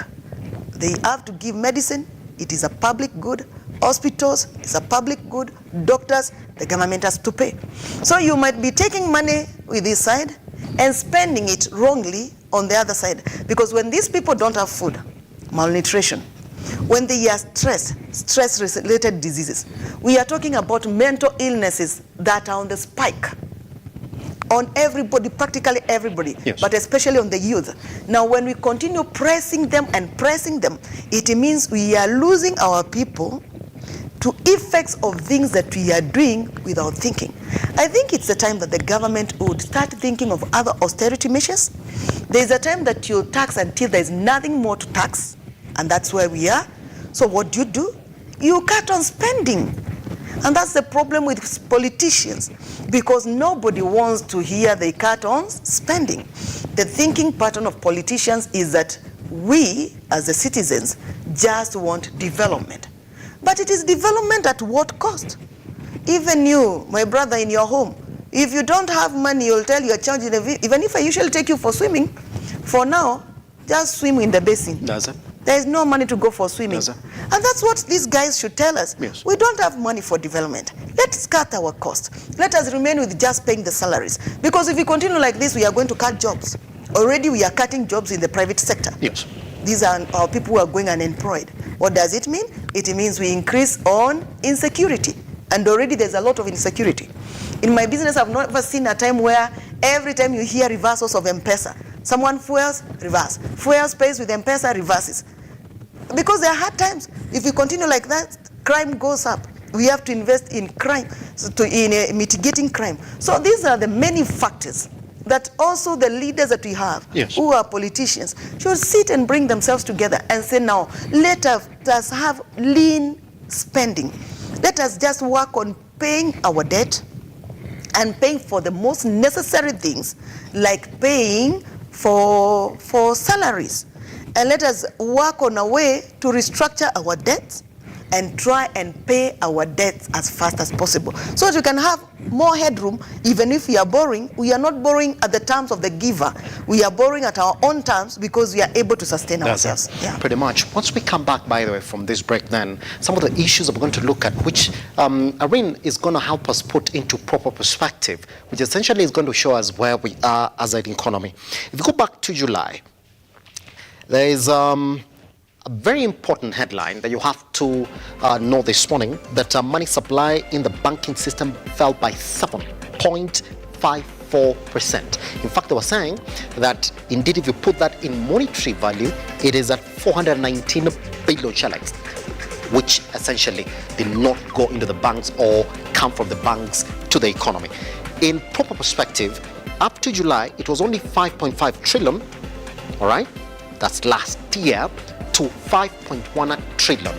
They have to give medicine. It is a public good. Hospitals, it's a public good. Doctors, the government has to pay. So you might be taking money with this side and spending it wrongly on the other side. Because when these people don't have food, malnutrition, when they are stress-related diseases, we are talking about mental illnesses that are on the spike. On everybody, practically everybody, yes, but especially on the youth. Now, when we continue pressing them and pressing them, it means we are losing our people to effects of things that we are doing without thinking. I think it's the time that the government would start thinking of other austerity measures. There's a time that you tax until there's nothing more to tax, and that's where we are. So what do? You cut on spending. And that's the problem with politicians, because nobody wants to hear they cut on spending. The thinking pattern of politicians is that we, as the citizens, just want development. But it is development at what cost? Even you, my brother, in your home, if you don't have money, you'll tell your child, even if I usually take you for swimming, for now, just swim in the basin. Does it? There is no money to go for swimming. Does it? And that's what these guys should tell us. Yes. We don't have money for development. Let's cut our costs. Let us remain with just paying the salaries. Because if we continue like this, we are going to cut jobs. Already we are cutting jobs in the private sector. Yes. These are our people who are going unemployed. What does it mean? It means we increase on insecurity. And already there's a lot of insecurity. In my business, I've never seen a time where every time you hear reversals of M-Pesa, someone fuels, reverse. Fuels pays with M-Pesa, reverses. Because there are hard times. If we continue like that, crime goes up. We have to invest in crime, in mitigating crime. So these are the many factors that also the leaders that we have, yes, who are politicians, should sit and bring themselves together and say, now, let us have lean spending. Let us just work on paying our debt and paying for the most necessary things, like paying for salaries. And let us work on a way to restructure our debts and try and pay our debts as fast as possible, so that we can have more headroom. Even if we are borrowing, we are not borrowing at the terms of the giver. We are borrowing at our own terms because we are able to sustain ourselves. Yeah. Pretty much. Once we come back, by the way, from this break, then some of the issues that we're going to look at, which Irene is going to help us put into proper perspective, which essentially is going to show us where we are as an economy. If you go back to July, there is a very important headline that you have to know this morning, that money supply in the banking system fell by 7.54%. In fact, they were saying that indeed, if you put that in monetary value, it is at 419 billion shillings, which essentially did not go into the banks or come from the banks to the economy. In proper perspective, up to July, it was only 5.5 trillion, all right? That's last year, to 5.1 trillion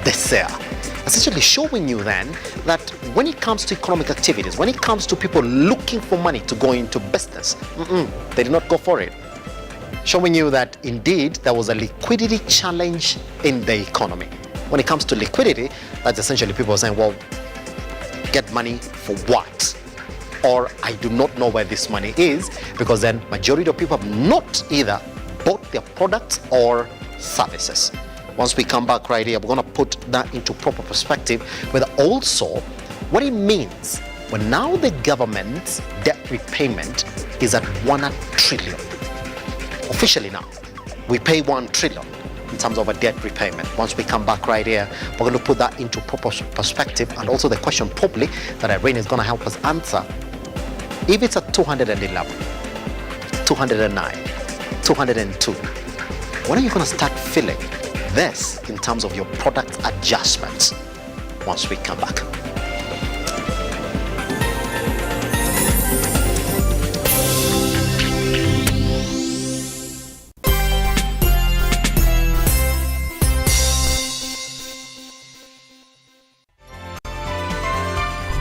this year. Essentially showing you then that when it comes to economic activities, when it comes to people looking for money to go into business, they did not go for it. showing you that indeed there was a liquidity challenge in the economy. When it comes to liquidity, that's essentially people saying, well, get money for what? Or I do not know where this money is, because then majority of people have not either bought their products or services. Once we come back right here, we're going to put that into proper perspective, but also what it means when now the government's debt repayment is at 1 trillion. Officially now, we pay 1 trillion in terms of a debt repayment. Once we come back right here, we're going to put that into proper perspective, and also the question probably that Irene is going to help us answer. If it's at 211, 209, 202, when are you going to start feeling this in terms of your product adjustments? Once we come back.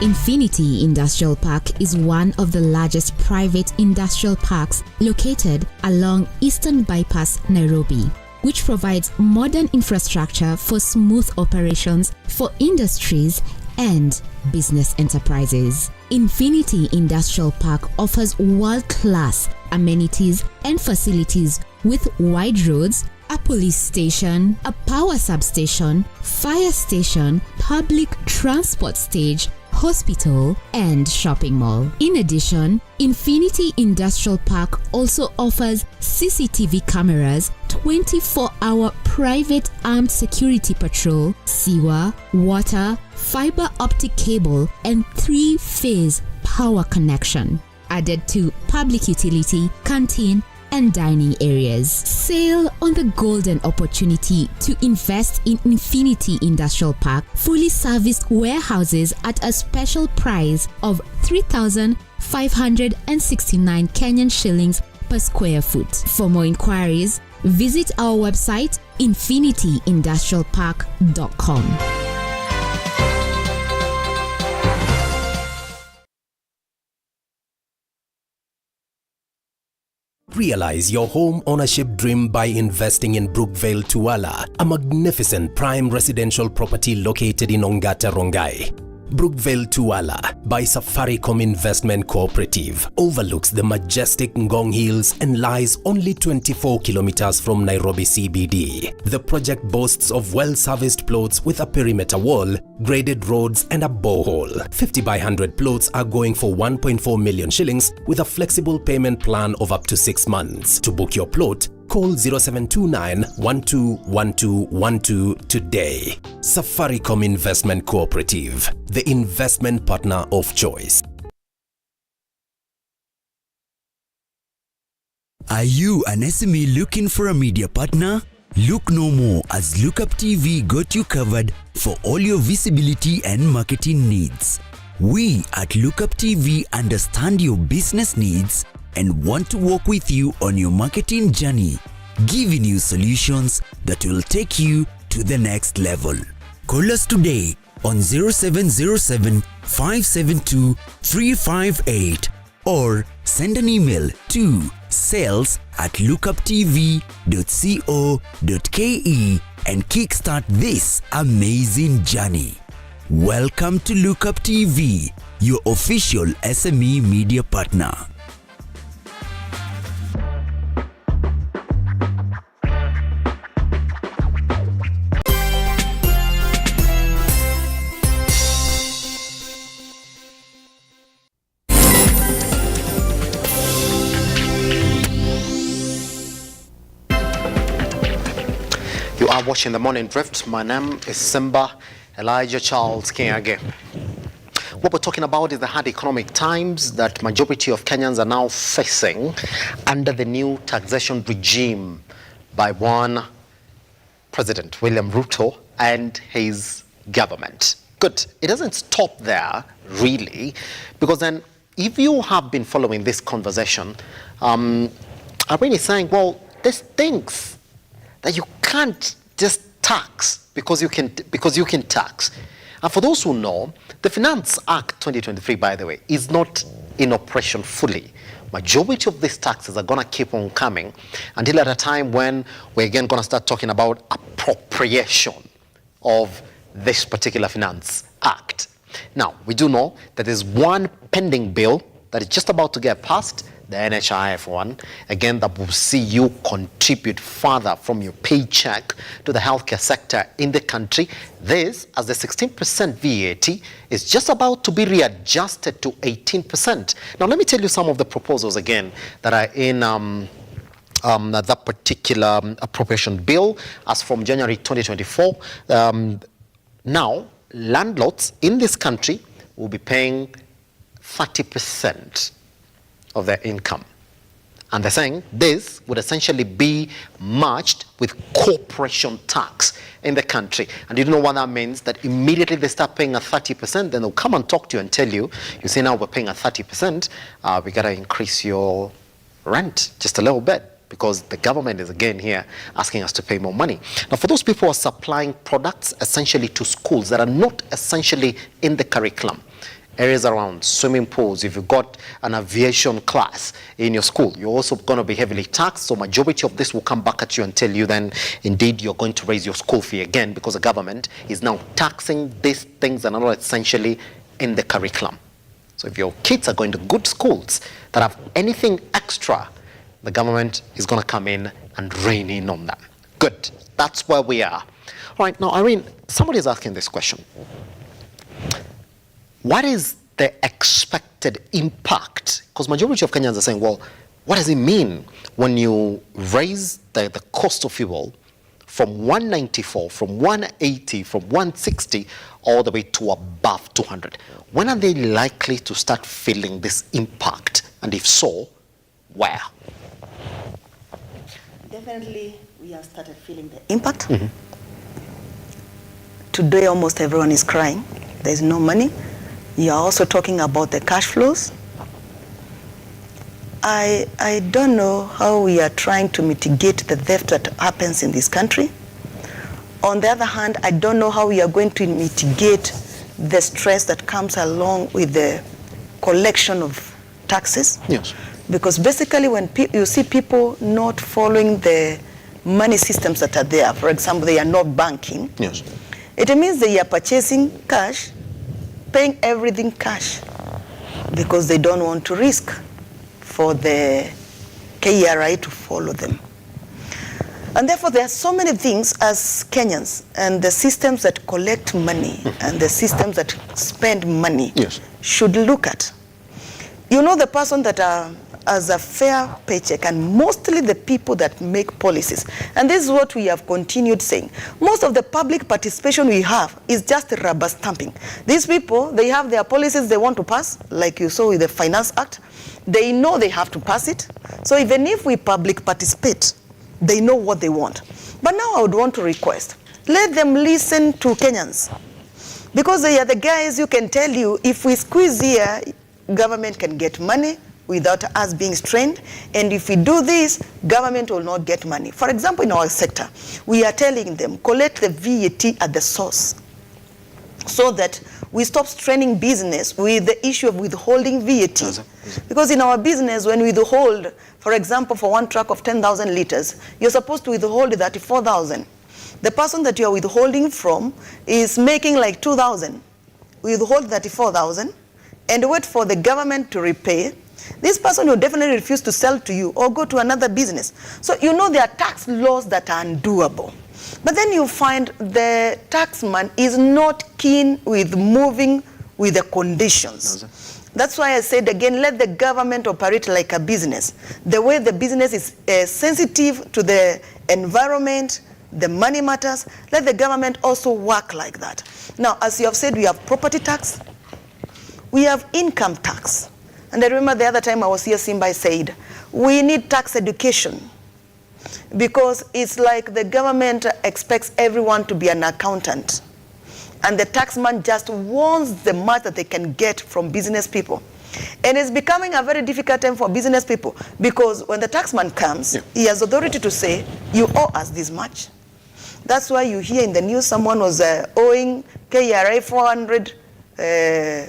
Infinity Industrial Park is one of the largest private industrial parks located along Eastern Bypass, Nairobi, which provides modern infrastructure for smooth operations for industries and business enterprises. Infinity Industrial Park offers world-class amenities and facilities with wide roads, a police station, a power substation, fire station, public transport stage, hospital, and shopping mall. In addition, Infinity Industrial Park also offers CCTV cameras, 24-hour private armed security patrol, sewer, water, fiber optic cable, and 3-phase power connection, added to public utility, canteen, and dining areas. Sail on the golden opportunity to invest in Infinity Industrial Park fully serviced warehouses at a special price of 3,569 Kenyan shillings per square foot. For more inquiries, visit our website infinityindustrialpark.com. Realize your home ownership dream by investing in Brookvale Tuala, a magnificent prime residential property located in Ongata, Rongai. Brookvale Tuala by Safaricom Investment Cooperative overlooks the majestic Ngong Hills and lies only 24 kilometers from Nairobi CBD. The project boasts of well-serviced plots with a perimeter wall, graded roads, and a borehole. 50 by 100 plots are going for 1.4 million shillings with a flexible payment plan of up to 6 months. To book your plot, call 0729-121212 today. Safaricom Investment Cooperative, the investment partner of choice. Are you an SME looking for a media partner? Look no more, as Lookuptv got you covered for all your visibility and marketing needs. We at Lookuptv understand your business needs and want to work with you on your marketing journey, giving you solutions that will take you to the next level. Call us today on 0707 572 358 or send an email to sales@lookuptv.co.ke and kickstart this amazing journey. Welcome to Lookuptv, your official SME media partner. You are watching The Morning Drift. My name is Simba Kiage. What we're talking about is the hard economic times that majority of Kenyans are now facing under the new taxation regime by one President William RUTO and his government. Good. It doesn't stop there, really, because then if you have been following this conversation, I'm really saying, well, there's things that you can't just tax because you can tax. And for those who know, the Finance Act 2023, by the way, is not in operation fully, majority of these taxes are going to keep on coming until at a time when we're again going to start talking about appropriation of this particular Finance Act. Now, we do know that there's one pending bill that is just about to get passed, the NHIF one, again, that will see you contribute further from your paycheck to the healthcare sector in the country. This, as the 16% VAT, is just about to be readjusted to 18%. Now, let me tell you some of the proposals again that are in that particular appropriation bill as from January 2024. Now, landlords in this country will be paying 30% of their income. And they're saying this would essentially be matched with corporation tax in the country. And you don't know what that means, that immediately they start paying a 30%, then they'll come and talk to you and tell you, you see, now we're paying a 30%, we got to increase your rent just a little bit, because the government is again here asking us to pay more money. Now, for those people who are supplying products essentially to schools that are not essentially in the curriculum, areas around swimming pools, if you've got an aviation class in your school, you're also going to be heavily taxed. So majority of this will come back at you and tell you then, indeed, you're going to raise your school fee again, because the government is now taxing these things that are not essentially in the curriculum. So if your kids are going to good schools that have anything extra, the government is going to come in and rein in on that. Good. That's where we are. All right. Now, Irene, somebody is asking this question. What is the expected impact? Because majority of Kenyans are saying, well, what does it mean when you raise the cost of fuel from 194, from 180, from 160, all the way to above 200? When are they likely to start feeling this impact? And if so, where? Definitely, we have started feeling the impact. Today, almost everyone is crying. There's no money. You are also talking about the cash flows. I don't know how we are trying to mitigate the theft that happens in this country. On the other hand, I don't know how we are going to mitigate the stress that comes along with the collection of taxes. Yes. Because basically when you see people not following the money systems that are there, for example, they are not banking. Yes. It means they are purchasing cash, paying everything cash, because they don't want to risk for the KRI to follow them. And therefore, there are so many things as Kenyans, and the systems that collect money and the systems that spend money should look at. You know, the person that has a fair paycheck, and mostly the people that make policies. And this is what we have continued saying. Most of the public participation we have is just rubber stamping. These people, they have their policies they want to pass, like you saw with the Finance Act. They know they have to pass it. So even if we public participate, they know what they want. But now I would want to request, let them listen to Kenyans. Because they are the guys who can tell you, if we squeeze here, government can get money without us being strained, and if we do this, government will not get money. For example, in our sector, we are telling them, collect the VAT at the source, so that we stop straining business with the issue of withholding VAT. Because in our business, when we withhold, for example, for one truck of 10,000 liters, you're supposed to withhold 34,000. The person that you're withholding from is making like 2,000. We withhold 34,000 and wait for the government to repay. This person will definitely refuse to sell to you or go to another business. So you know there are tax laws that are undoable. But then you find the taxman is not keen with moving with the conditions. That's why I said again, let the government operate like a business. The way the business is sensitive to the environment, the money matters, let the government also work like that. Now, as you have said, we have property tax, we have income tax. And I remember the other time I was here, Simba said, we need tax education, because it's like the government expects everyone to be an accountant. And the taxman just wants the much that they can get from business people. And it's becoming a very difficult time for business people, because when the taxman comes, he has authority to say, you owe us this much. That's why you hear in the news someone was owing KRA 400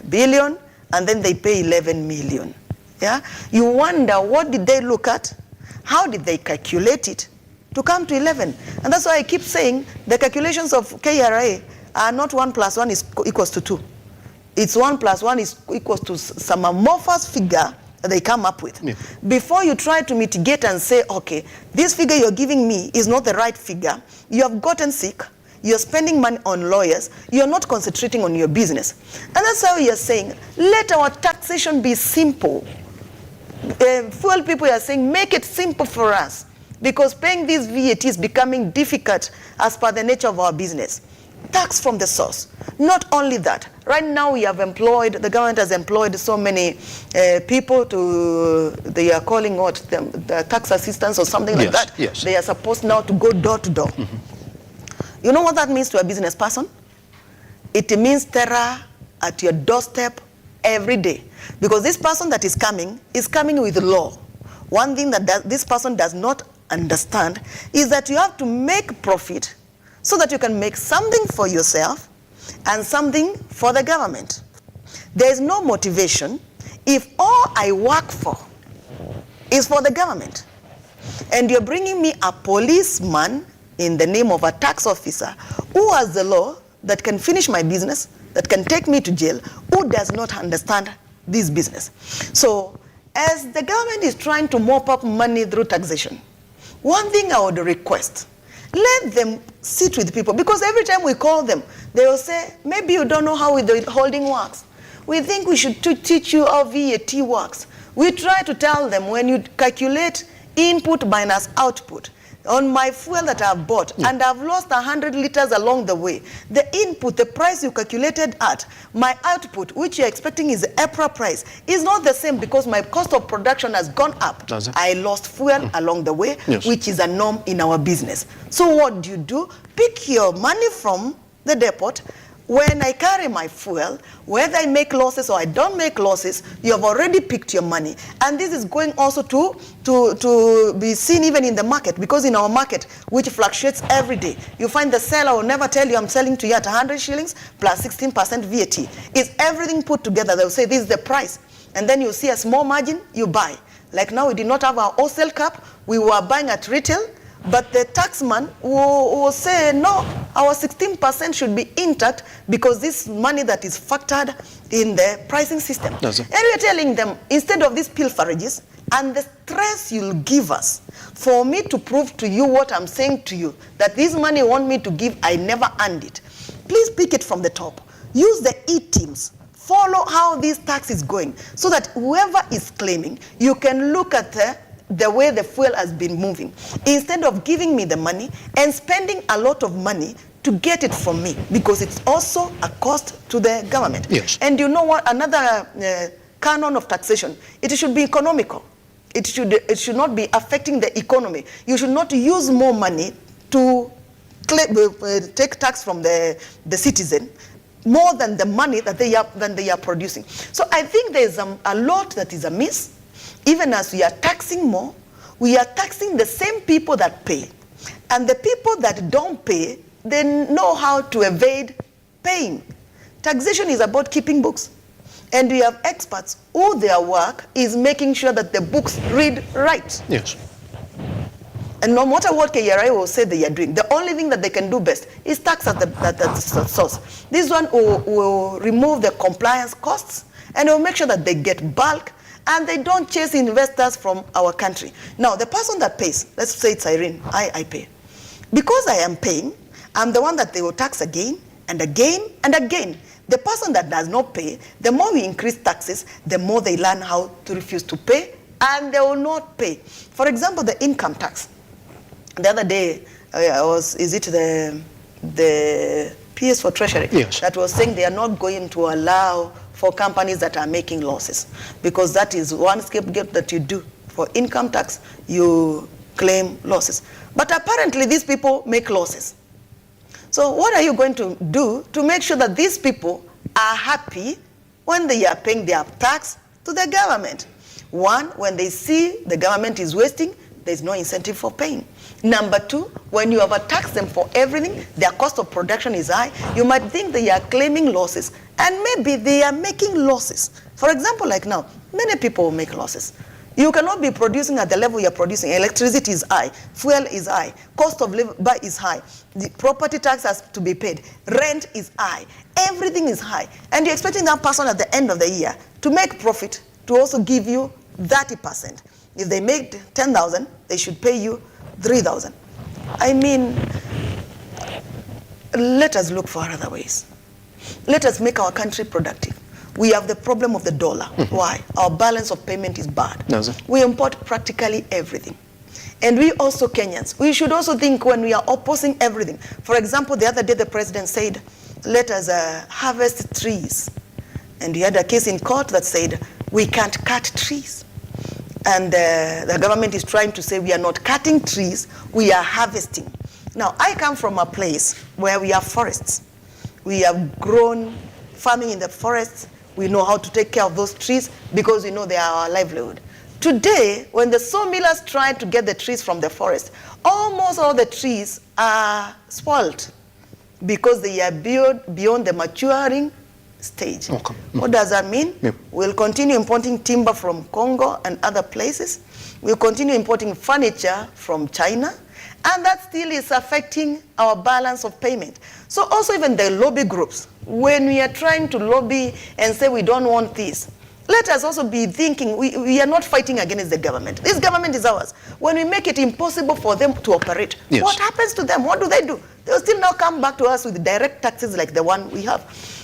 billion, and then they pay 11 million. Yeah? You wonder, what did they look at? How did they calculate it to come to 11? And that's why I keep saying the calculations of KRA are not 1 + 1 is equals to 2. It's 1 + 1 is equals to some amorphous figure that they come up with. Yeah. Before you try to mitigate and say, okay, this figure you're giving me is not the right figure, you have gotten sick, you're spending money on lawyers, you're not concentrating on your business. And that's how you're saying, let our taxation be simple. Fuel people are saying, make it simple for us, because paying this VAT is becoming difficult as per the nature of our business. Tax from the source. Not only that, right now we have employed, the government has employed so many people to, they are calling what, the tax assistants or something like that. Yes. They are supposed now to go door to door. You know what that means to a business person? It means terror at your doorstep every day. Because this person that is coming with law. One thing that this person does not understand is that you have to make profit so that you can make something for yourself and something for the government. There is no motivation if all I work for is for the government. And you're bringing me a policeman in the name of a tax officer who has the law that can finish my business, that can take me to jail, who does not understand this business. So as the government is trying to mop up money through taxation, one thing I would request, let them sit with people, because every time we call them, they will say, maybe you don't know how withholding works. We think we should teach you how VAT works. We try to tell them, when you calculate input minus output, on my fuel that I've bought, and I've lost 100 liters along the way, the input, the price you calculated at, my output, which you're expecting is the April price, is not the same because my cost of production has gone up. I lost fuel along the way, which is a norm in our business. So what do? Pick your money from the depot. When I carry my fuel, whether I make losses or I don't make losses, you have already picked your money. And this is going also to be seen even in the market, because in our market, which fluctuates every day, you find the seller will never tell you, I'm selling to you at 100 shillings plus 16% VAT. It's everything put together. They'll say, this is the price. And then you see a small margin, you buy. Like now, we did not have our wholesale cap. We were buying at retail. But the taxman will say, no, our 16% should be intact because this money that is factored in the pricing system. And we're telling them, instead of these pilferages and the stress you'll give us for me to prove to you what I'm saying to you, that this money you want me to give, I never earned it. Please pick it from the top. Use the e-teams. Follow how this tax is going so that whoever is claiming, you can look at the way the fuel has been moving, instead of giving me the money and spending a lot of money to get it from me, because it's also a cost to the government. Yes. And you know what? Another canon of taxation, it should be economical. It should not be affecting the economy. You should not use more money to take tax from the citizen more than the money that they are producing. So I think there's a lot that is amiss. Even as we are taxing more, we are taxing the same people that pay. And the people that don't pay, they know how to evade paying. Taxation is about keeping books. And we have experts who their work is making sure that the books read right. Yes. And no matter what KRA will say they are doing, the only thing that they can do best is tax at the source. This one will remove the compliance costs, and it will make sure that they get bulk, and they don't chase investors from our country. Now, the person that pays, let's say it's Irene, I pay. Because I am paying, I'm the one that they will tax again and again and again. The person that does not pay, the more we increase taxes, the more they learn how to refuse to pay, and they will not pay. For example, the income tax. The other day, the PS for Treasury that was saying they are not going to allow for companies that are making losses, because that is one scapegoat that you do. For income tax, you claim losses. But apparently these people make losses. So what are you going to do to make sure that these people are happy when they are paying their tax to the government? One, when they see the government is wasting, there's no incentive for paying. Number two, when you have taxed them for everything, their cost of production is high. You might think they are claiming losses. And maybe they are making losses. For example, like now, many people will make losses. You cannot be producing at the level you're producing. Electricity is high, fuel is high, cost of living is high, the property tax has to be paid, rent is high, everything is high. And you're expecting that person at the end of the year to make profit, to also give you 30%. If they made 10,000, they should pay you 3,000. I mean, let us look for other ways. Let us make our country productive. We have the problem of the dollar. Why? Our balance of payment is bad. We import practically everything. And we also Kenyans, we should also think when we are opposing everything. For example, the other day the president said, let us harvest trees. And he had a case in court that said, we can't cut trees. And the government is trying to say we are not cutting trees, we are harvesting. Now, I come from a place where we have forests. We have grown farming in the forests. We know how to take care of those trees because we know they are our livelihood. Today, when the sawmillers try to get the trees from the forest, almost all the trees are spoiled because they are beyond the maturing stage. Okay. What does that mean? Yep. We'll continue importing timber from Congo and other places. We'll continue importing furniture from China, and that still is affecting our balance of payment. So also even the lobby groups, when we are trying to lobby and say we don't want this, let us also be thinking we are not fighting against the government. This government is ours. When we make it impossible for them to operate, yes, what happens to them? What do? They'll still now come back to us with direct taxes like the one we have.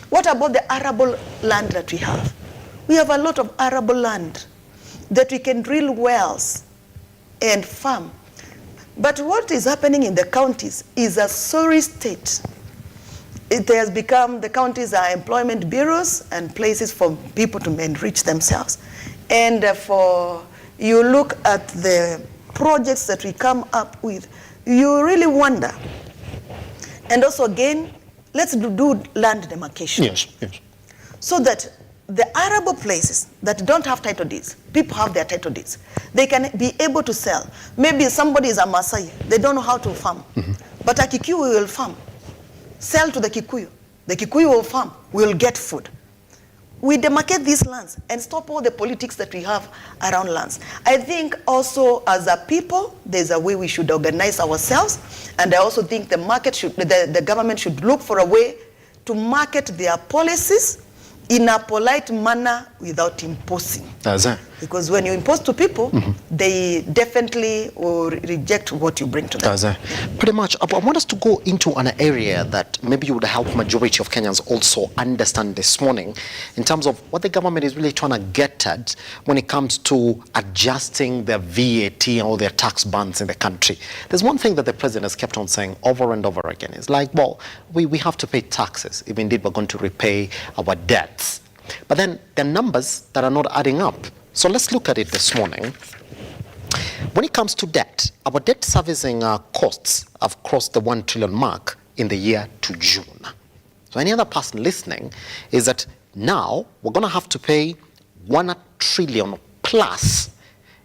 What about the arable land that we have? We have a lot of arable land that we can drill wells and farm. But what is happening in the counties is a sorry state. It has become, the counties are employment bureaus and places for people to enrich themselves. And you look at the projects that we come up with, you really wonder. And also again, let's do land demarcation. Yes, yes. So that the arable places that don't have title deeds, people have their title deeds, they can be able to sell. Maybe somebody is a Maasai, they don't know how to farm. But a Kikuyu will farm. Sell to the Kikuyu. The Kikuyu will farm, will get food. We demarcate these lands and stop all the politics that we have around lands. I think also as a people, there's a way we should organize ourselves. And I also think the government should look for a way to market their policies in a polite manner without imposing. Because when you impose to people, they definitely will reject what you bring to them. Pretty much. I want us to go into an area that maybe would help majority of Kenyans also understand this morning in terms of what the government is really trying to get at when it comes to adjusting their VAT and all their tax bans in the country. There's one thing that the president has kept on saying over and over again. It's like, well, we have to pay taxes if indeed we're going to repay our debts. But then there are numbers that are not adding up. So let's look at it this morning. When it comes to debt, our debt servicing costs have crossed the 1 trillion mark in the year to June. So any other person listening is that now we're going to have to pay 1 trillion plus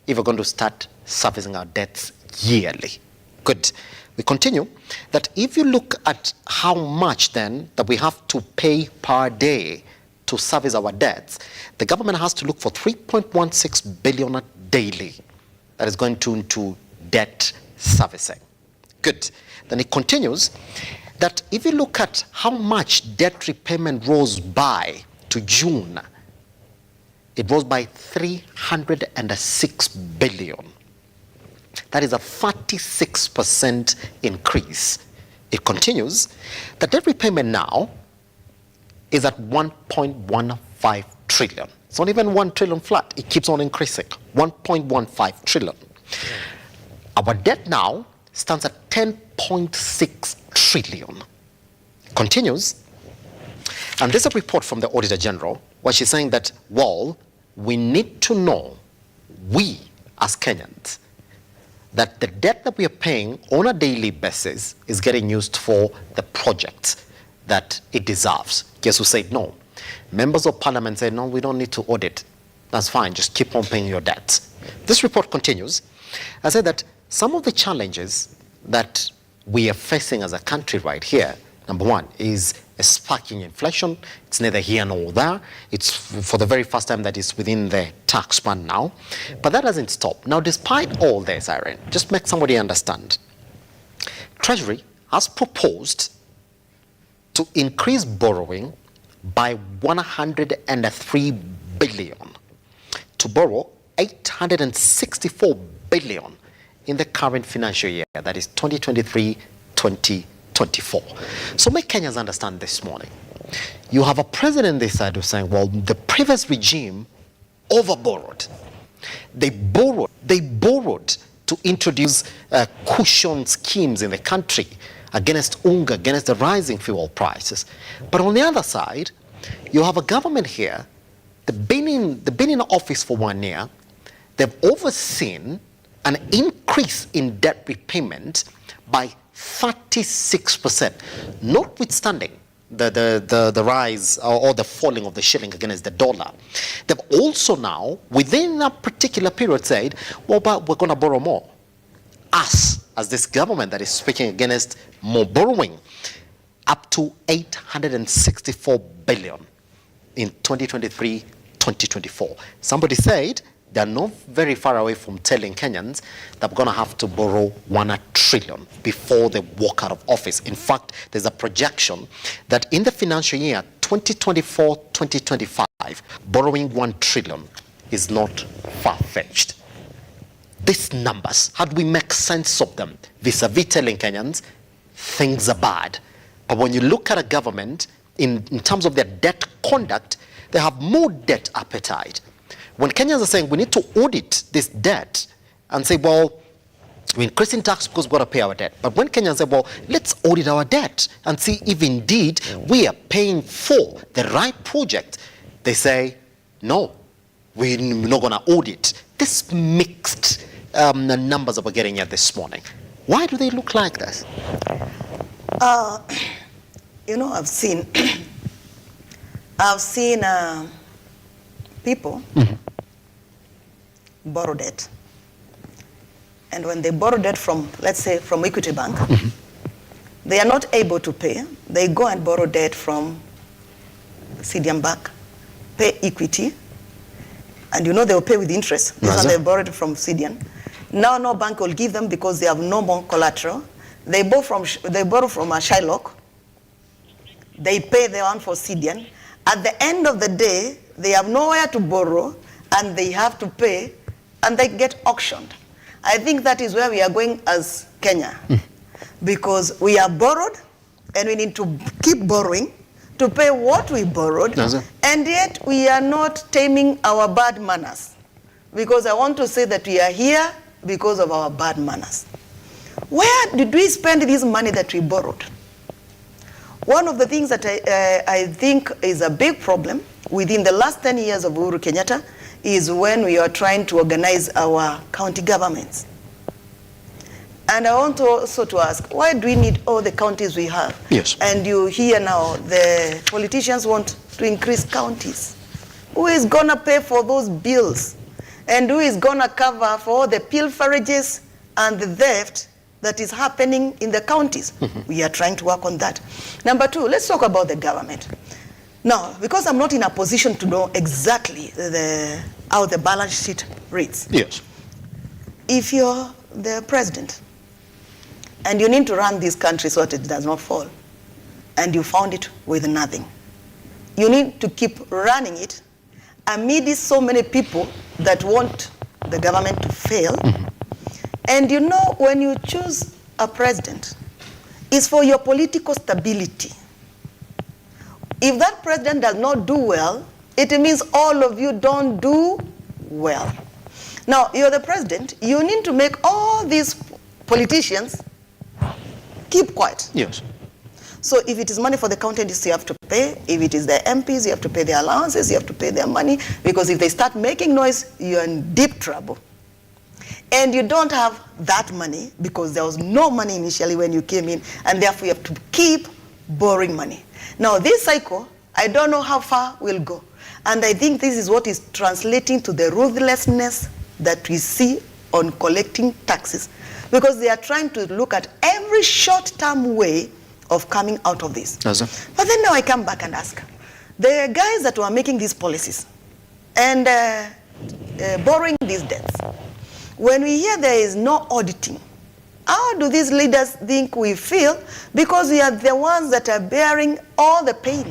if we're going to start servicing our debts yearly. Good. We continue that if you look at how much then that we have to pay per day to service our debts, the government has to look for 3.16 billion daily that is going into debt servicing. Good. Then it continues that if you look at how much debt repayment rose by to June, it rose by 306 billion. That is a 46% increase. It continues that debt repayment now is at 1.15 trillion. It's not even 1 trillion flat. It keeps on increasing. 1.15 trillion. Our debt now stands at 10.6 trillion. Continues. And there's a report from the Auditor General where she's saying that, well, we need to know, we as Kenyans, that the debt that we are paying on a daily basis is getting used for the projects that it deserves. Guess who said no? Members of Parliament said, no, we don't need to audit. That's fine, just keep on paying your debts. This report continues. I said that some of the challenges that we are facing as a country right here, number one, is sparking inflation. It's neither here nor there. It's for the very first time that it's within the tax band now. But that doesn't stop. Now, despite all this, Irene, just make somebody understand. Treasury has proposed to increase borrowing by 103 billion to borrow 864 billion in the current financial year, that is 2023-2024. So make Kenyans understand this morning. You have a president this side who's saying, well, the previous regime overborrowed. They borrowed to introduce cushion schemes in the country against hunger, against the rising fuel prices. But on the other side, you have a government here, they've been in office for 1 year, they've overseen an increase in debt repayment by 36%, notwithstanding the rise or the falling of the shilling against the dollar. They've also now, within a particular period, said, well, but we're going to borrow more. Us, as this government that is speaking against more borrowing, up to 864 billion in 2023-2024. Somebody said they're not very far away from telling Kenyans that we're going to have to borrow 1 trillion before they walk out of office. In fact, there's a projection that in the financial year 2024-2025, borrowing 1 trillion is not far-fetched. These numbers, how do we make sense of them? Vis-a-vis telling Kenyans, things are bad. But when you look at a government, in terms of their debt conduct, they have more debt appetite. When Kenyans are saying we need to audit this debt and say, well, we're increasing tax because we've got to pay our debt. But when Kenyans say, well, let's audit our debt and see if indeed we are paying for the right project, they say, no, we're not going to audit. This mixed numbers that we're getting here this morning, why do they look like this? You know, I've seen people borrow debt. And when they borrow debt from, let's say, from Equity Bank, they are not able to pay. They go and borrow debt from CDM Bank, pay equity, and you know they'll pay with interest. This one they borrowed from CDN. Now no bank will give them because they have no more collateral. They borrow from a Shylock. They pay the one for CDN. At the end of the day, they have nowhere to borrow, and they have to pay, and they get auctioned. I think that is where we are going as Kenya, because we are borrowed, and we need to keep borrowing to pay what we borrowed, and yet we are not taming our bad manners, because I want to say that we are here because of our bad manners. Where did we spend this money that we borrowed? One of the things that I think is a big problem within the last 10 years of Uhuru Kenyatta is when we are trying to organize our county governments. And I want also to ask, why do we need all the counties we have? Yes. And you hear now the politicians want to increase counties. Who is going to pay for those bills? And who is going to cover for all the pilferages and the theft that is happening in the counties? We are trying to work on that. Number two, let's talk about the government. Now, because I'm not in a position to know exactly how the balance sheet reads. Yes. If you're the president and you need to run this country so that it does not fall, and you found it with nothing, you need to keep running it amidst so many people that want the government to fail. And you know, when you choose a president, it's for your political stability. If that president does not do well, it means all of you don't do well. Now, you're the president, you need to make all these politicians keep quiet. Yes. So if it is money for the counties, you have to pay. If it is the MPs, you have to pay their allowances, you have to pay their money, because if they start making noise, you're in deep trouble. And you don't have that money because there was no money initially when you came in, and therefore you have to keep borrowing money. Now this cycle, I don't know how far we'll go. And I think this is what is translating to the ruthlessness that we see on collecting taxes, because they are trying to look at every short-term way of coming out of this. Yes, but then now I come back and ask, the guys that were making these policies and borrowing these debts, when we hear there is no auditing, how do these leaders think we feel? Because we are the ones that are bearing all the pain.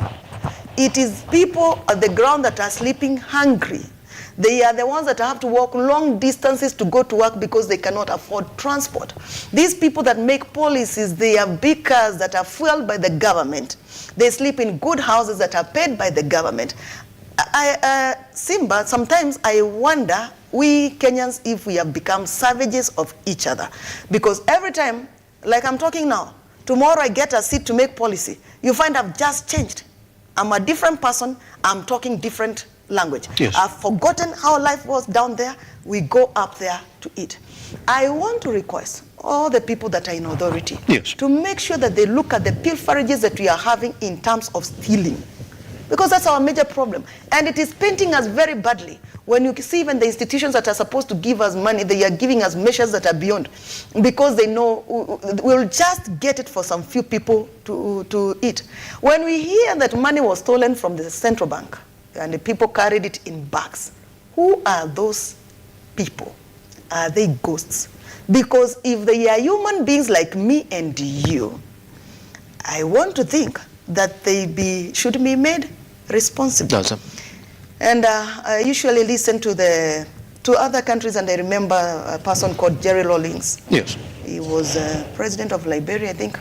It is people at the ground that are sleeping hungry. They are the ones that have to walk long distances to go to work because they cannot afford transport. These people that make policies, they have big cars that are fueled by the government. They sleep in good houses that are paid by the government. Simba, sometimes I wonder, we Kenyans, if we have become savages of each other. Because every time, like I'm talking now, tomorrow I get a seat to make policy, you find I've just changed. I'm a different person, I'm talking different language. Yes. I've forgotten how life was down there. We go up there to eat. I want to request all the people that are in authority to make sure that they look at the pilferages that we are having in terms of stealing. Because that's our major problem. And it is painting us very badly. When you see even the institutions that are supposed to give us money, they are giving us measures that are beyond. Because they know we'll just get it for some few people to eat. When we hear that money was stolen from the central bank, and the people carried it in bags, who are those people? Are they ghosts? Because if they are human beings like me and you, I want to think that they should be made responsible. And I usually listen to other countries, and I remember a person called Jerry Rawlings. Yes. He was president of Liberia, I think.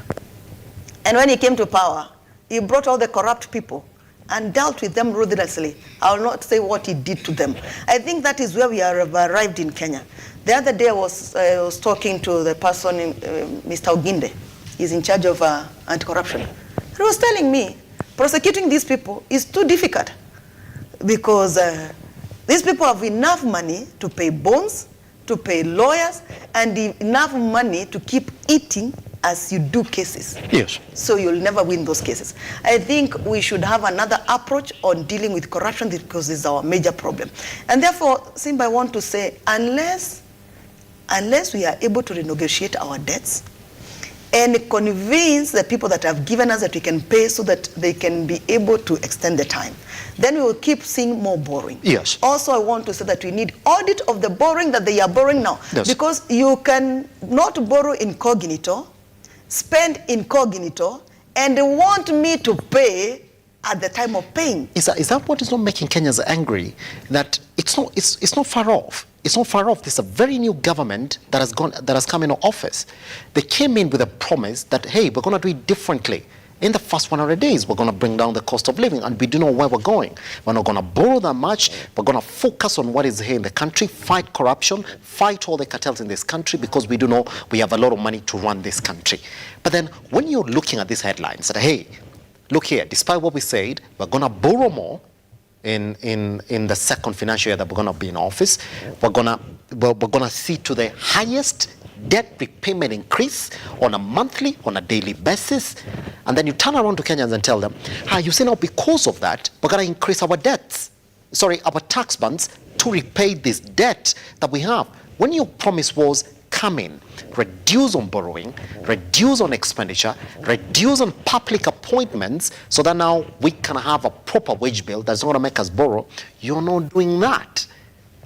And when he came to power, he brought all the corrupt people and dealt with them ruthlessly. I will not say what he did to them. I think that is where we have arrived in Kenya. The other day I was talking to the person, Mr. Oginde. He's in charge of anti-corruption. He was telling me, prosecuting these people is too difficult because these people have enough money to pay bonds, to pay lawyers, and enough money to keep eating as you do cases. Yes. So you'll never win those cases. I think we should have another approach on dealing with corruption because this is our major problem. And therefore, Simba, I want to say, unless we are able to renegotiate our debts and convince the people that have given us that we can pay so that they can be able to extend the time, then we will keep seeing more borrowing. Yes. Also, I want to say that we need audit of the borrowing that they are borrowing now. Yes. Because you can not borrow incognito, spend incognito, and they want me to pay at the time of paying. Is that what is not making Kenyans angry? That it's not far off. It's not far off. There's a very new government that has come into office. They came in with a promise that, hey, we're going to do it differently. In the first 100 days, we're going to bring down the cost of living, and we do know where we're going. We're not going to borrow that much. We're going to focus on what is here in the country, fight corruption, fight all the cartels in this country, because we do know we have a lot of money to run this country. But then when you're looking at these headlines, that, hey, look here, despite what we said, we're going to borrow more in the second financial year that we're going to be in office. We're going to see to the highest debt repayment increase on a monthly, on a daily basis. And then you turn around to Kenyans and tell them, you see now, because of that, we're going to increase our our tax bonds to repay this debt that we have. When your promise was, come in, reduce on borrowing, reduce on expenditure, reduce on public appointments, so that now we can have a proper wage bill that's not going to make us borrow, you're not doing that.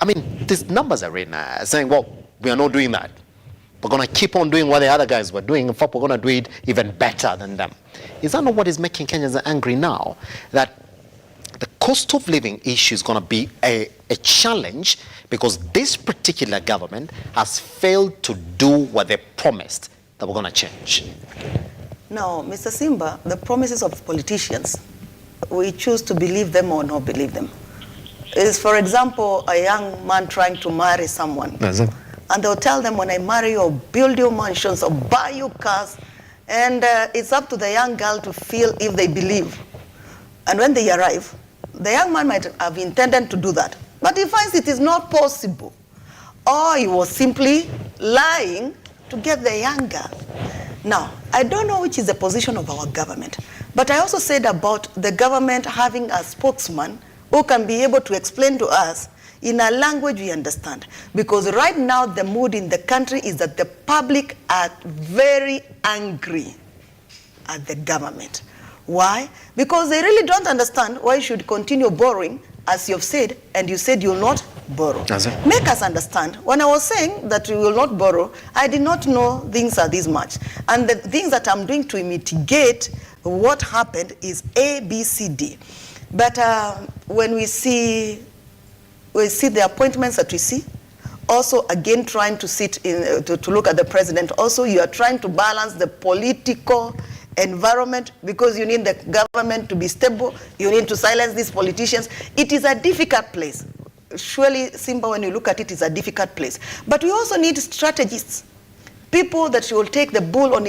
I mean, these numbers are written saying, well, we are not doing that. We're going to keep on doing what the other guys were doing. In fact, we're going to do it even better than them. Is that not what is making Kenyans angry now? That the cost of living issue is going to be a challenge because this particular government has failed to do what they promised that we're going to change. Now, Mr. Simba, the promises of politicians, we choose to believe them or not believe them. Is, for example, a young man trying to marry someone. And they'll tell them, when I marry you, I'll build you mansions, I'll buy you cars. And it's up to the young girl to feel if they believe. And when they arrive, the young man might have intended to do that, but he finds it is not possible. Or he was simply lying to get the young girl. Now, I don't know which is the position of our government, but I also said about the government having a spokesman who can be able to explain to us in a language we understand. Because right now the mood in the country is that the public are very angry. at the government. Why? Because they really don't understand why you should continue borrowing, as you've said, and you said you'll not borrow. Make us understand. When I was saying that we will not borrow, I did not know things are this much. And the things that I'm doing to mitigate what happened is A, B, C, D. But when we see the appointments that we see, also again trying to sit in, to look at the president, also you are trying to balance the political environment, because you need the government to be stable, you need to silence these politicians. It is a difficult place. Surely, Simba, when you look at it, it's a difficult place. But we also need strategists, people that will take the bull on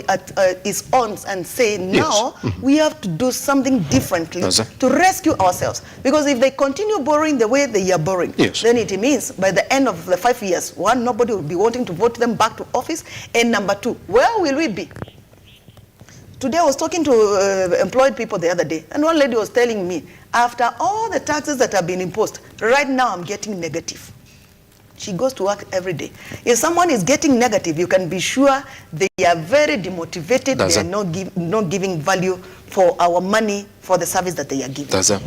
its own and say, now we have to do something differently to rescue ourselves. Because if they continue borrowing the way they are borrowing, then it means by the end of the 5 years, one, nobody will be wanting to vote them back to office, and number two, where will we be? Today I was talking to employed people the other day, and one lady was telling me, after all the taxes that have been imposed, right now I'm getting negative. She goes to work every day. If someone is getting negative, you can be sure they are very demotivated. They are not giving value for our money, for the service that they are giving.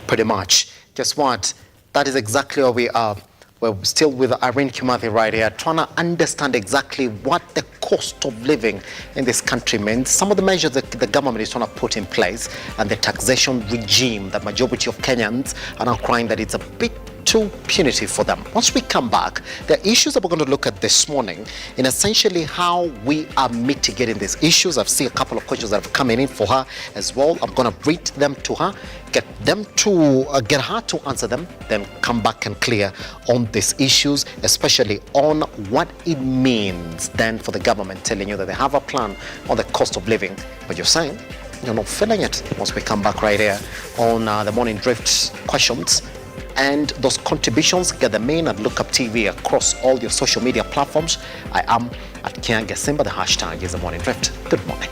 Pretty much. Guess what? That is exactly where we are. We're still with Irene Kimathi right here, trying to understand exactly what the cost of living in this country means, some of the measures that the government is trying to put in place, and the taxation regime that majority of Kenyans are now crying that it's a bit too punitive for them. Once we come back, the issues that we're going to look at this morning in essentially how we are mitigating these issues. I've seen a couple of questions that have come in for her as well. I'm going to read them to her, get her to answer them, then come back and clear on these issues, especially on what it means then for the government telling you that they have a plan on the cost of living, but you're saying you're not feeling it. Once we come back right here on the Morning Drift questions, and those contributions, get them in at Lookuptv across all your social media platforms. I am at Kiage Simba. The hashtag is the Morning Drift. Good morning.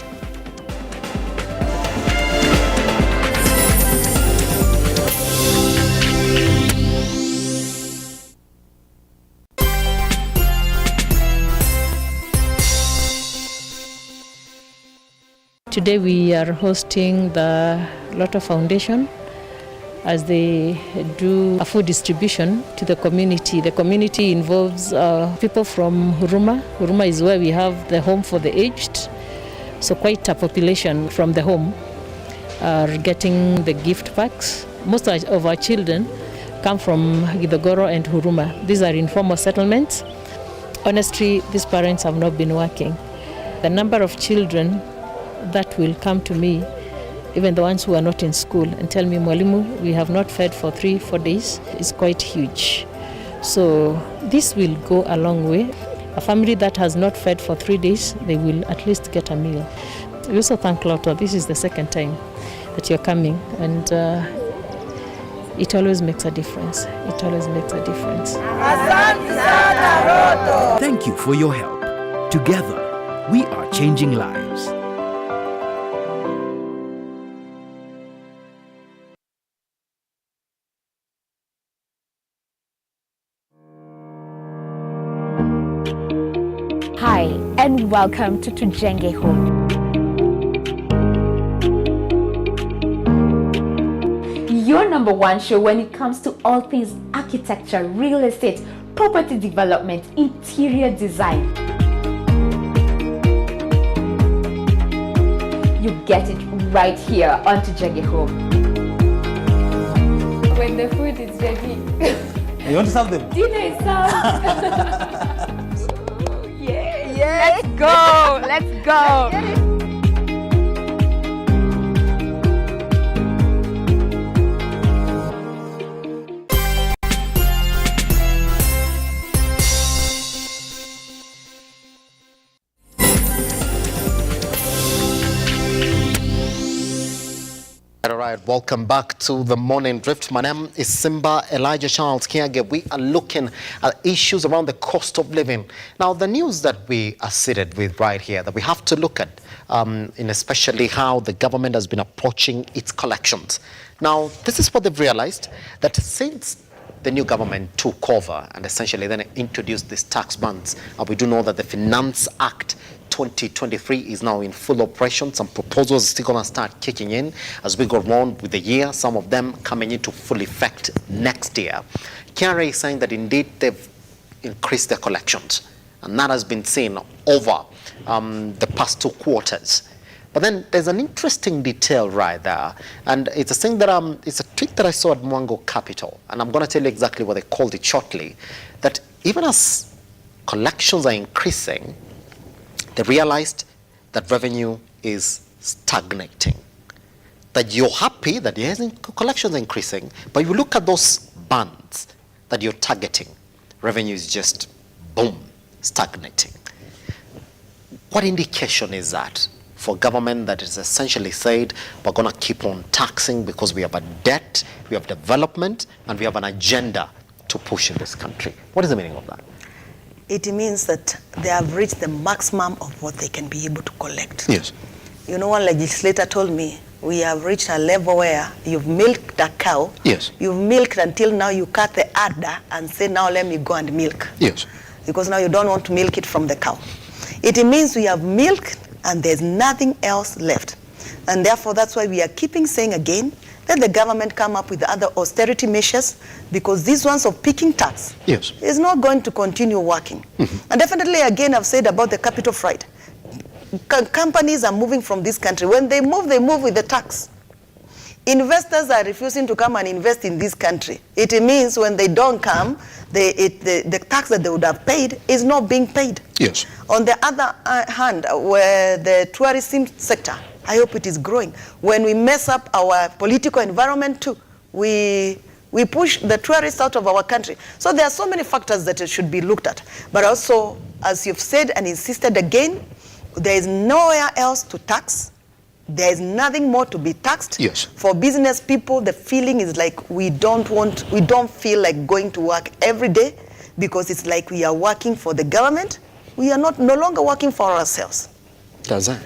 Today we are hosting the RUTO Foundation as they do a food distribution to the community. The community involves people from Huruma. Huruma is where we have the home for the aged. So quite a population from the home are getting the gift packs. Most of our children come from Githogoro and Huruma. These are informal settlements. Honestly, these parents have not been working. The number of children that will come to me, even the ones who are not in school, and tell me, Mwalimu, we have not fed for 3-4 days, is quite huge. So this will go a long way. A family that has not fed for 3 days, they will at least get a meal. We also thank RUTO. This is the second time that you're coming, and it always makes a difference. It always makes a difference. Thank you for your help. Together, we are changing lives. Hi, and welcome to Tujenge Home. Your #1 show when it comes to all things architecture, real estate, property development, interior design. You get it right here on Tujenge Home. When the food is ready. You want to serve them? Dinner is served. Let's go. Let's go. All right, welcome back to the Morning Drift. My name is Simba Elijah Charles Kiage. We are looking at issues around the cost of living. Now, the news that we are seated with right here that we have to look at, in especially how the government has been approaching its collections. Now, this is what they've realized, that since the new government took over and essentially then introduced these tax bans, and we do know that the Finance Act 2023 is now in full operation. Some proposals are still going to start kicking in as we go on with the year, some of them coming into full effect next year. KRA is saying that indeed they've increased their collections, and that has been seen over the past 2 quarters. But then there's an interesting detail right there, and it's a thing that it's a tweet that I saw at Mwango Capital, and I'm going to tell you exactly what they called it shortly, that even as collections are increasing, they realized that revenue is stagnating. That you're happy that yes, collections are increasing, but you look at those bands that you're targeting, revenue is just, boom, stagnating. What indication is that for government that is essentially said, we're going to keep on taxing because we have a debt, we have development, and we have an agenda to push in this country? What is the meaning of that? It means that they have reached the maximum of what they can be able to collect. Yes. You know, one legislator told me, we have reached a level where you've milked a cow. Yes. You've milked until now you cut the udder and say, now let me go and milk. Yes. Because now you don't want to milk it from the cow. It means we have milked and there's nothing else left. And therefore, that's why we are keeping saying again, let the government come up with other austerity measures, because these ones of picking tax is not going to continue working. And definitely, again, I've said about the capital freight. Companies are moving from this country. When they move with the tax. Investors are refusing to come and invest in this country. It means when they don't come, the tax that they would have paid is not being paid. Yes. On the other hand, where the tourism sector, I hope it is growing. When we mess up our political environment too, we push the tourists out of our country. So there are so many factors that should be looked at. But also, as you've said and insisted again, there is nowhere else to tax. There is nothing more to be taxed. Yes. For business people, the feeling is like we don't feel like going to work every day, because it's like we are working for the government. We are no longer working for ourselves. Does that?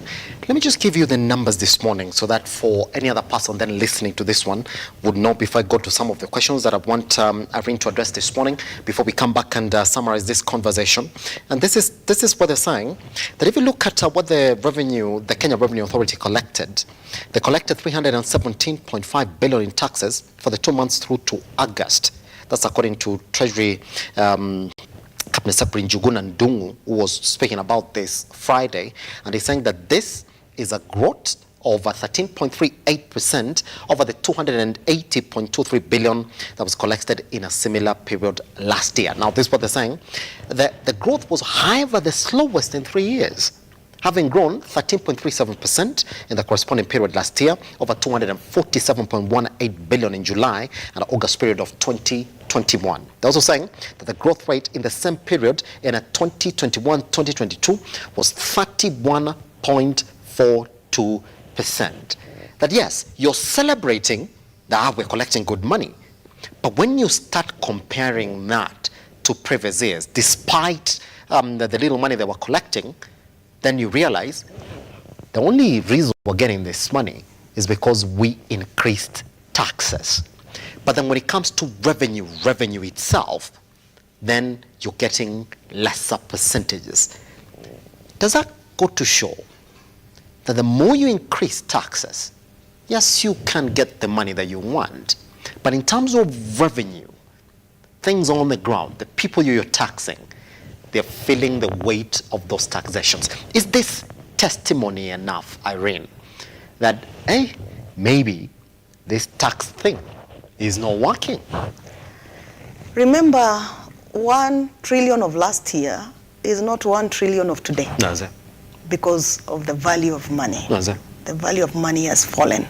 Let me just give you the numbers this morning so that for any other person then listening to this one would know, before I go to some of the questions that I want Irene to address this morning, before we come back and summarize this conversation. And this is what they're saying, that if you look at what the Kenya Revenue Authority collected, they collected 317.5 billion in taxes for the 2 months through to August. That's according to Treasury Cabinet Secretary Njuguna Ndung'u, who was speaking about this Friday, and he's saying that this is a growth of 13.38% over the 280.23 billion that was collected in a similar period last year. Now, this is what they're saying. The growth was, however, the slowest in 3 years, having grown 13.37% in the corresponding period last year, over 247.18 billion in July and August period of 2021. They're also saying that the growth rate in the same period in 2021-2022 was 31.42%. That yes, you're celebrating that we're collecting good money, but when you start comparing that to previous years, despite the little money they were collecting, then you realize the only reason we're getting this money is because we increased taxes. But then when it comes to revenue itself, then you're getting lesser percentages. Does that go to show that the more you increase taxes, yes, you can get the money that you want, but in terms of revenue, things on the ground, the people you're taxing, they're feeling the weight of those taxations. Is this testimony enough, Irene, that, hey, maybe this tax thing is not working? Remember, 1 trillion of last year is not 1 trillion of today. No, sir. Because of the value of money. No, sir. The value of money has fallen.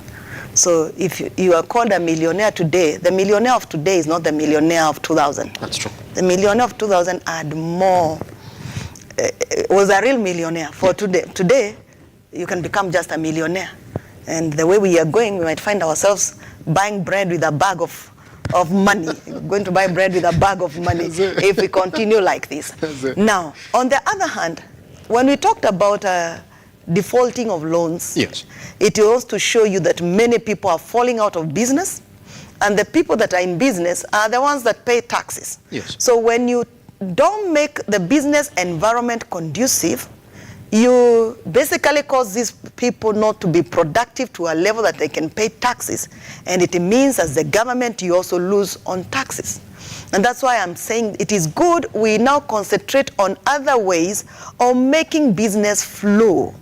So if you are called a millionaire today, the millionaire of today is not the millionaire of 2000. That's true. The millionaire of 2000 had more, was a real millionaire. For today, you can become just a millionaire. And the way we are going, we might find ourselves buying bread with a bag of money. Going to buy bread with a bag of money if we continue like this. Now, on the other hand, when we talked about defaulting of loans, yes, it was to show you that many people are falling out of business, and the people that are in business are the ones that pay taxes. Yes. So when you don't make the business environment conducive, you basically cause these people not to be productive to a level that they can pay taxes. And it means as the government, you also lose on taxes. And that's why I'm saying it is good we now concentrate on other ways of making business flow.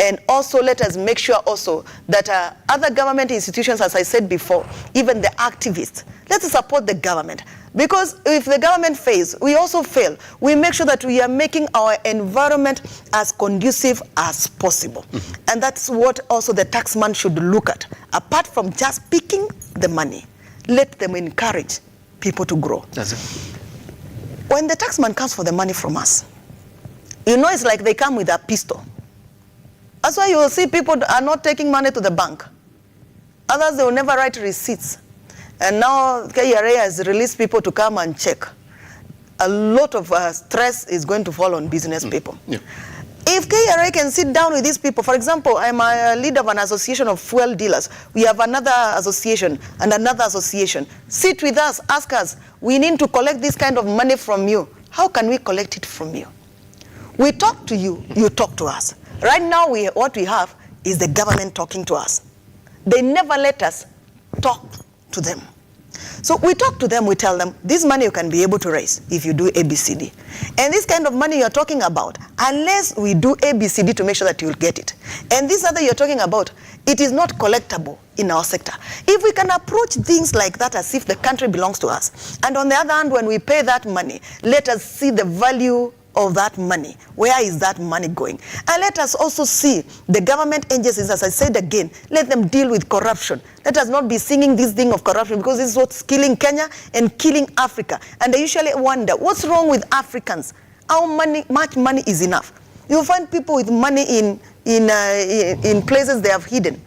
And also let us make sure also that other government institutions, as I said before, even the activists, let us support the government. Because if the government fails, we also fail. We make sure that we are making our environment as conducive as possible. And that's what also the taxman should look at. Apart from just picking the money, let them encourage people to grow. That's it. When the taxman comes for the money from us, you know it's like they come with a pistol. That's why you will see people are not taking money to the bank. Others, they will never write receipts. And now KRA has released people to come and check. A lot of stress is going to fall on business people. Yeah. If KRA can sit down with these people, for example, I'm a leader of an association of fuel dealers. We have another association and another association. Sit with us, ask us, we need to collect this kind of money from you. How can we collect it from you? We talk to you, you talk to us. Right now, what we have is the government talking to us. They never let us talk to them. So we talk to them, we tell them, this money you can be able to raise if you do ABCD. And this kind of money you're talking about, unless we do ABCD to make sure that you'll get it. And this other you're talking about, it is not collectible in our sector. If we can approach things like that as if the country belongs to us, and on the other hand, when we pay that money, let us see the value of that money. Where is that money going? And let us also see the government agencies, as I said again, let them deal with corruption. Let us not be singing this thing of corruption, because this is what's killing Kenya and killing Africa. And I usually wonder, what's wrong with Africans? How much money is enough? You'll find people with money in places they have hidden.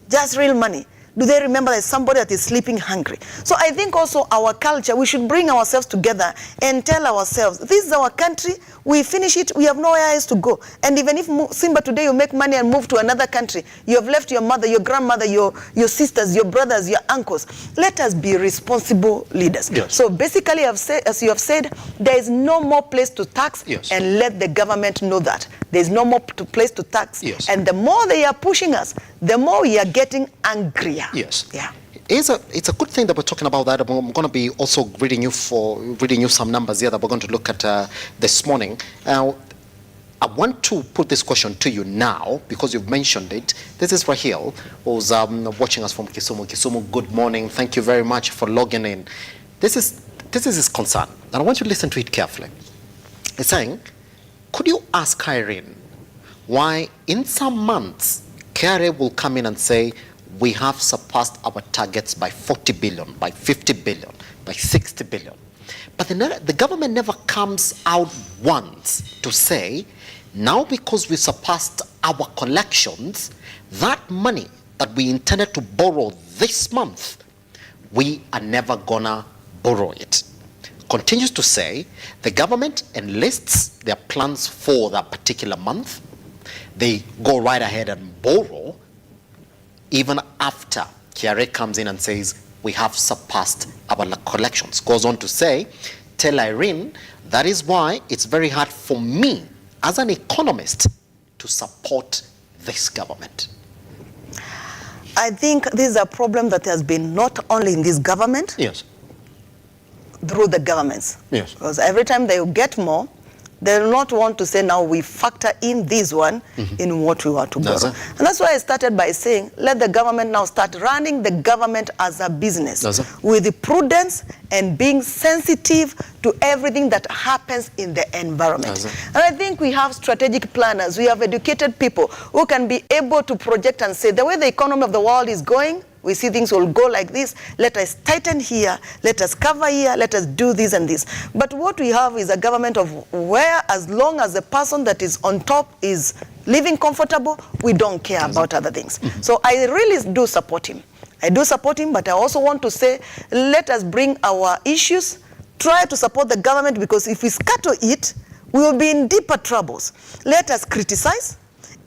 Just real money. Do they remember there's somebody that is sleeping hungry? So I think also our culture, we should bring ourselves together and tell ourselves, this is our country, we finish it, we have nowhere else to go. And even if Simba today you make money and move to another country, you have left your mother, your grandmother, your sisters, your brothers, your uncles. Let us be responsible leaders. Yes. So basically, as you have said, there is no more place to tax, yes, and let the government know that. There's no more place to tax. Yes. And the more they are pushing us, the more we are getting angrier. Yes. Yeah. It's a good thing that we're talking about that. I'm going to be also reading you some numbers here that we're going to look at this morning. I want to put this question to you now because you've mentioned it. This is Rahil, who's watching us from Kisumu. Kisumu, good morning. Thank you very much for logging in. This is his concern, and I want you to listen to it carefully. It's saying, could you ask Irene why in some months KRA will come in and say, we have surpassed our targets by 40 billion, by 50 billion, by 60 billion. But the government never comes out once to say, now because we surpassed our collections, that money that we intended to borrow this month, we are never gonna borrow it. Continues to say, the government enlists their plans for that particular month. They go right ahead and borrow, even after KRA comes in and says, we have surpassed our collections. Goes on to say, tell Irene, that is why it's very hard for me as an economist to support this government. I think this is a problem that has been not only in this government, yes, through the governments. Yes. Because every time they get more, they will not want to say, now we factor in this one in what we want to borrow. And that's why I started by saying, let the government now start running the government as a business with the prudence and being sensitive to everything that happens in the environment. And I think we have strategic planners, we have educated people who can be able to project and say, the way the economy of the world is going, we see things will go like this. Let us tighten here. Let us cover here. Let us do this and this. But what we have is a government of where, as long as the person that is on top is living comfortable, we don't care about other things. So I really do support him. I do support him, but I also want to say, let us bring our issues, try to support the government, because if we scatter it, we will be in deeper troubles. Let us criticize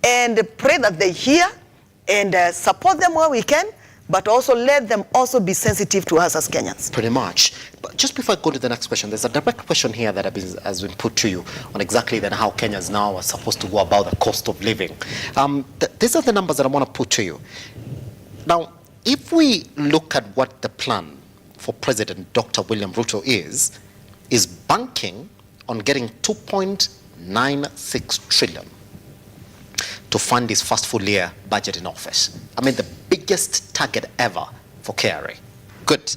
and pray that they hear and support them where we can. but also let them also be sensitive to us as Kenyans. Pretty much. But just before I go to the next question, there's a direct question here that has been put to you on exactly then how Kenyans now are supposed to go about the cost of living. These are the numbers that I want to put to you. Now, if we look at what the plan for President Dr. William RUTO is banking on getting 2.96 trillion to fund his first full year budget in office. I mean, the biggest target ever for KRA. Good.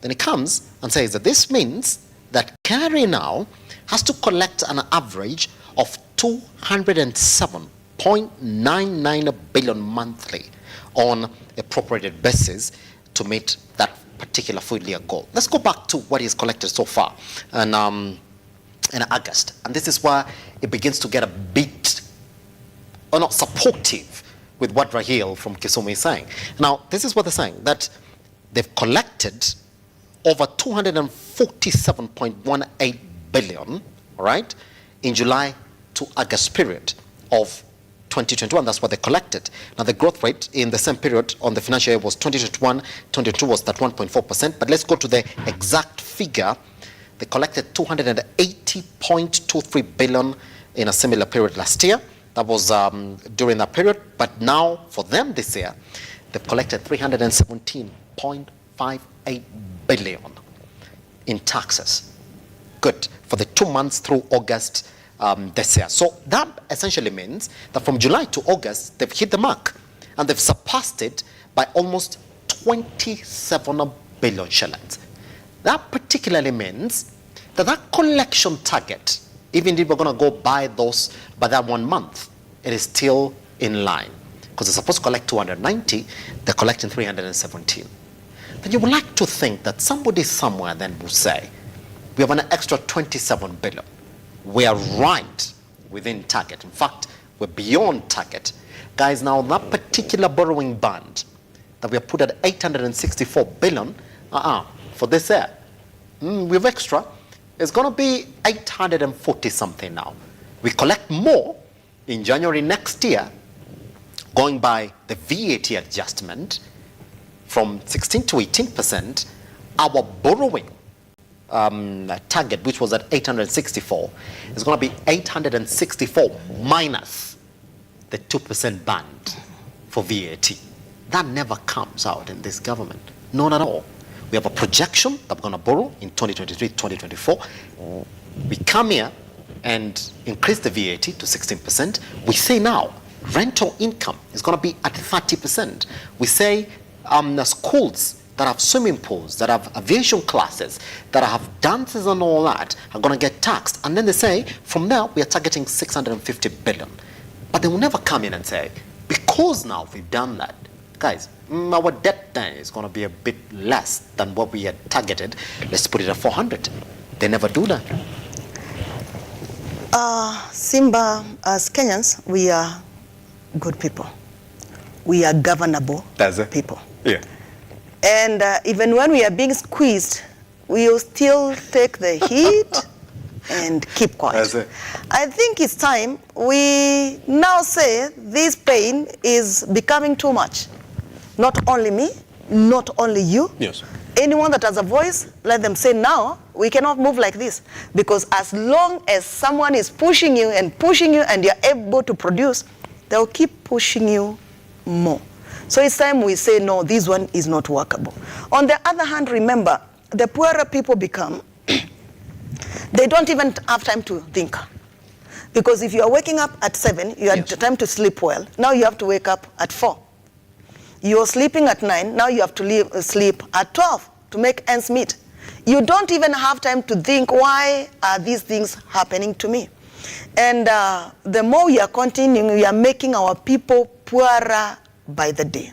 Then he comes and says that this means that KRA now has to collect an average of 207.99 billion monthly on a prorated basis to meet that particular full year goal. Let's go back to what he's collected so far in August. And this is where it begins to get a bit not supportive with what Rahil from Kisumu is saying. Now, this is what they're saying, that they've collected over 247.18 billion, all right, in July to August period of 2021. That's what they collected. Now, the growth rate in the same period on the financial year was 2021, 2022 was at 1.4%. But let's go to the exact figure. They collected 280.23 billion in a similar period last year. That was during that period. But now, for them this year, they've collected 317.58 billion in taxes. Good. For the 2 months through August this year. So that essentially means that from July to August, they've hit the mark. And they've surpassed it by almost 27 billion shillings. That particularly means that that collection target, even if we're going to go by those by that 1 month, it is still in line. Because they're supposed to collect 290, they're collecting 317. Then you would like to think that somebody somewhere then will say, we have an extra 27 billion. We are right within target. In fact, we're beyond target. Guys, now that particular borrowing band that we have put at 864 billion, for this year, we have extra. It's going to be 840 something now. We collect more in January next year, going by the VAT adjustment from 16 to 18%, our borrowing target, which was at 864, is going to be 864 minus the 2% band for VAT. That never comes out in this government. Not at all. We have a projection that we're going to borrow in 2023, 2024. We come here and increase the VAT to 16%. We say now rental income is going to be at 30%. We say the schools that have swimming pools, that have aviation classes, that have dances and all that are going to get taxed. And then they say, from now, we are targeting 650 billion. But they will never come in and say, because now we've done that, guys, our debt then is going to be a bit less than what we had targeted. Let's put it at 400. They never do that. Simba, as Kenyans, we are good people. We are governable people. Yeah. And even when we are being squeezed, we will still take the heat and keep quiet. I think it's time we now say this pain is becoming too much. Not only me, not only you. Yes. Anyone that has a voice, let them say now, we cannot move like this. Because as long as someone is pushing you and you're able to produce, they'll keep pushing you more. So it's time we say, no, this one is not workable. On the other hand, remember, the poorer people become, they don't even have time to think. Because if you are waking up at 7, you have time to sleep well. Now you have to wake up at 4. You're sleeping at 9, now you have to sleep at 12 to make ends meet. You don't even have time to think, why are these things happening to me? And the more we are continuing, we are making our people poorer by the day.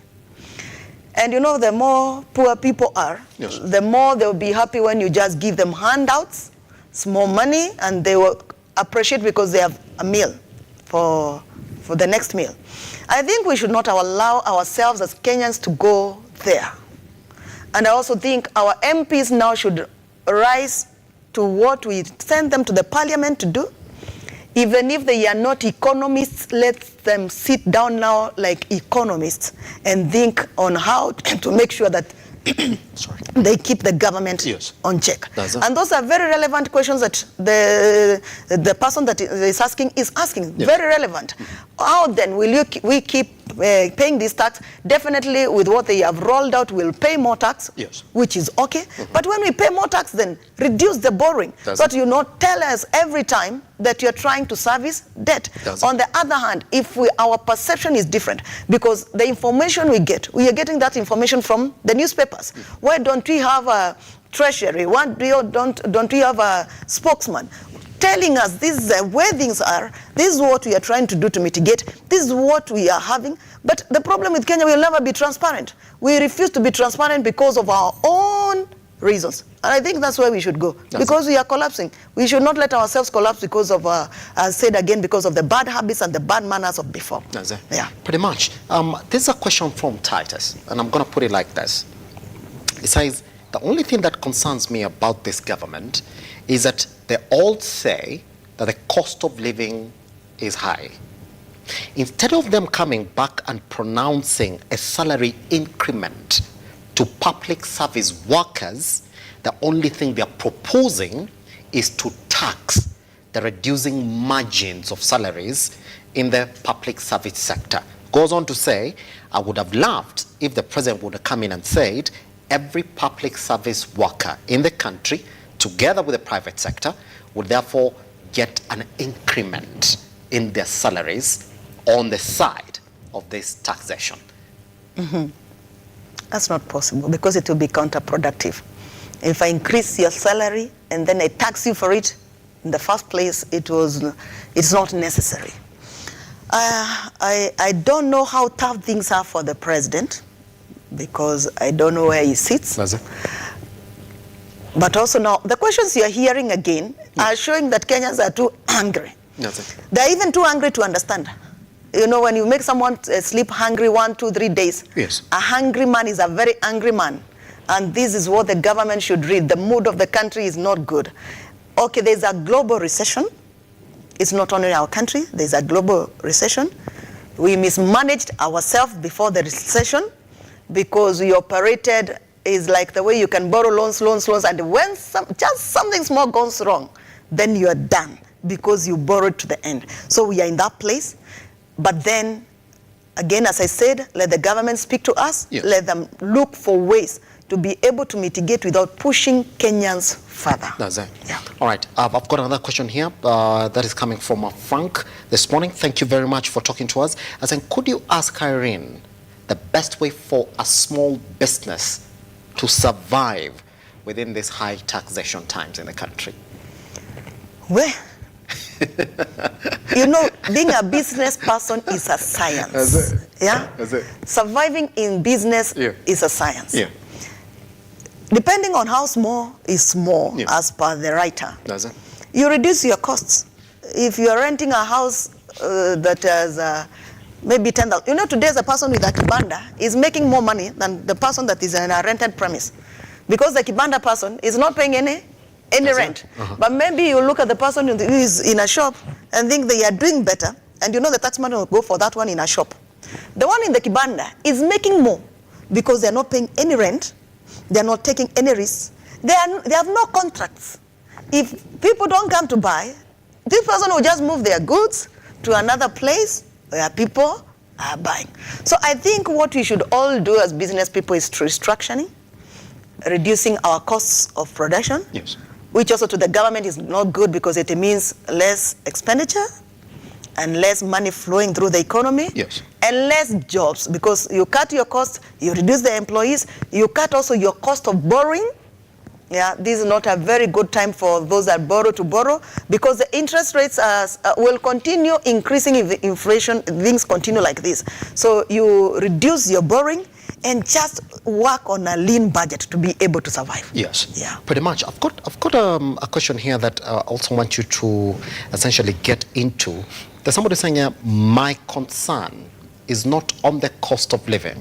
And you know, the more poor people are, the more they'll be happy when you just give them handouts, small money, and they will appreciate because they have a meal for the next meal. I think we should not allow ourselves as Kenyans to go there. And I also think our MPs now should rise to what we send them to the parliament to do. Even if they are not economists, let them sit down now like economists and think on how to make sure that they keep the government on check. And those are very relevant questions that the person that is asking very relevant. How then will we keep paying this tax? Definitely with what they have rolled out, we'll pay more tax, which is okay. But when we pay more tax, then reduce the borrowing. So that you not tell us every time that you're trying to service debt. On the other hand, if our perception is different, because the information we are getting that information from the newspapers. Why don't we have a treasury? Why don't we have a spokesman telling us this is where things are, this is what we are trying to do to mitigate, this is what we are having? But the problem with Kenya, we'll never be transparent. We refuse to be transparent because of our own reasons. And I think that's where we should go. Because we are collapsing. We should not let ourselves collapse because of, as said again, because of the bad habits and the bad manners of before. That's it. Yeah. Pretty much. There's a question from Titus, and I'm going to put it like this. It says, the only thing that concerns me about this government is that they all say that the cost of living is high. Instead of them coming back and pronouncing a salary increment to public service workers, the only thing they're proposing is to tax the reducing margins of salaries in the public service sector. Goes on to say, I would have loved if the president would have come in and said, every public service worker in the country, together with the private sector, would therefore get an increment in their salaries on the side of this taxation. That's not possible because it will be counterproductive. If I increase your salary and then I tax you for it, in the first place, it's not necessary. I don't know how tough things are for the president because I don't know where he sits. But also now, the questions you're hearing again are showing that Kenyans are too angry. They're even too angry to understand. You know, when you make someone sleep hungry 1, 2, 3 days, a hungry man is a very angry man. And this is what the government should read. The mood of the country is not good. Okay, there's a global recession. It's not only our country, there's a global recession. We mismanaged ourselves before the recession because we operated is like the way you can borrow loans, and when just something small goes wrong, then you are done because you borrowed to the end. So we are in that place. But then, again, as I said, let the government speak to us. Let them look for ways to be able to mitigate without pushing Kenyans further. That's it. All right. I've got another question here that is coming from Frank this morning. Thank you very much for talking to us. I said, could you ask Irene the best way for a small business to survive within these high taxation times in the country? Well, you know, being a business person is a science. Surviving in business is a science. Depending on how small is small, as per the writer, you reduce your costs. If you are renting a house that has maybe 10,000, you know, today's a person with a kibanda is making more money than the person that is in a rented premise, because the kibanda person is not paying any rent. But maybe you look at the person who is in a shop and think they are doing better, and you know the tax money will go for that one in a shop. The one in the kibanda is making more because they are not paying any rent, they are not taking any risks, they have no contracts. If people don't come to buy, this person will just move their goods to another place where people are buying. So I think what we should all do as business people is restructuring, reducing our costs of production, which also to the government is not good because it means less expenditure and less money flowing through the economy, and less jobs, because you cut your costs, you reduce the employees, you cut also your cost of borrowing. This is not a very good time for those that borrow to borrow, because the interest rates will continue increasing if the inflation, things continue like this. So you reduce your borrowing and just work on a lean budget to be able to survive. Pretty much. I've got a question here that I also want you to essentially get into. There's somebody saying here, my concern is not on the cost of living.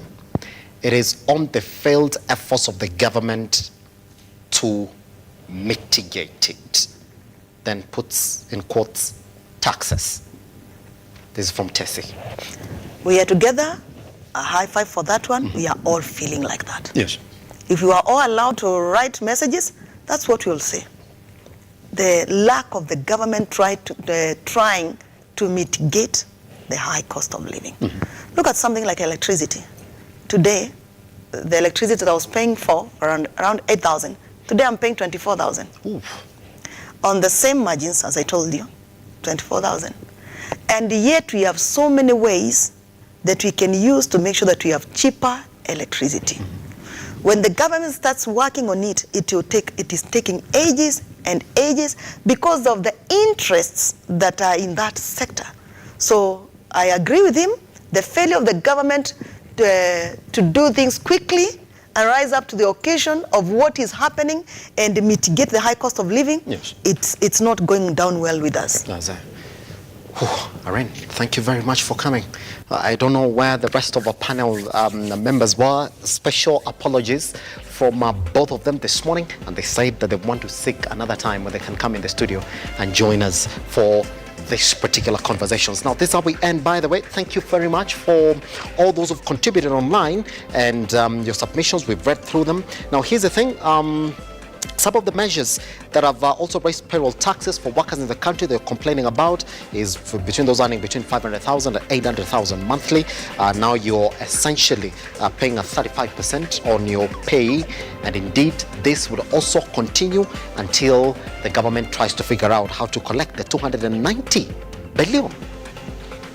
It is on the failed efforts of the government to mitigate it. Then puts in quotes taxes. This is from Tessie. We are together. A high five for that one. We are all feeling like that. Yes. If we are all allowed to write messages, that's what we'll say. The lack of the government trying to mitigate the high cost of living. Look at something like electricity. Today, the electricity that I was paying for around 8,000. Today I'm paying 24,000. On the same margins as I told you, 24,000. And yet we have so many ways that we can use to make sure that we have cheaper electricity. When the government starts working on it, it is taking ages and ages because of the interests that are in that sector. So I agree with him. The failure of the government to do things quickly and rise up to the occasion of what is happening and mitigate the high cost of living, yes, it's not going down well with us. Irene, thank you very much for coming. I don't know where the rest of our panel members were. Special apologies from both of them this morning, and they said that they want to seek another time when they can come in the studio and join us for this particular conversations. Now, this is how we end, by the way. Thank you very much for all those who've contributed online and your submissions. We've read through them. Now, here's the thing. Some of the measures that have also raised payroll taxes for workers in the country they're complaining about is for between those earning between 500,000 and 800,000 monthly. Now you're essentially paying a 35% on your pay, and indeed this would also continue until the government tries to figure out how to collect the 290 billion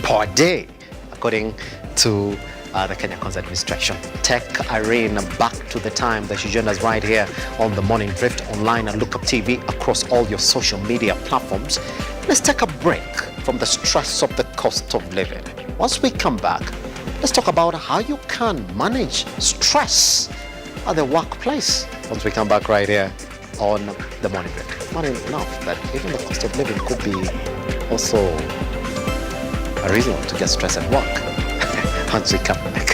per day, according to the Kenya Cons Administration. Take Irene back to the time that she joined us right here on the Morning Drift, online at Lookuptv, across all your social media platforms. Let's take a break from the stress of the cost of living. Once we come back, let's talk about how you can manage stress at the workplace. Once we come back right here on the Morning Drift. Funny enough that even the cost of living could be also a reason to get stressed at work. Once we come back.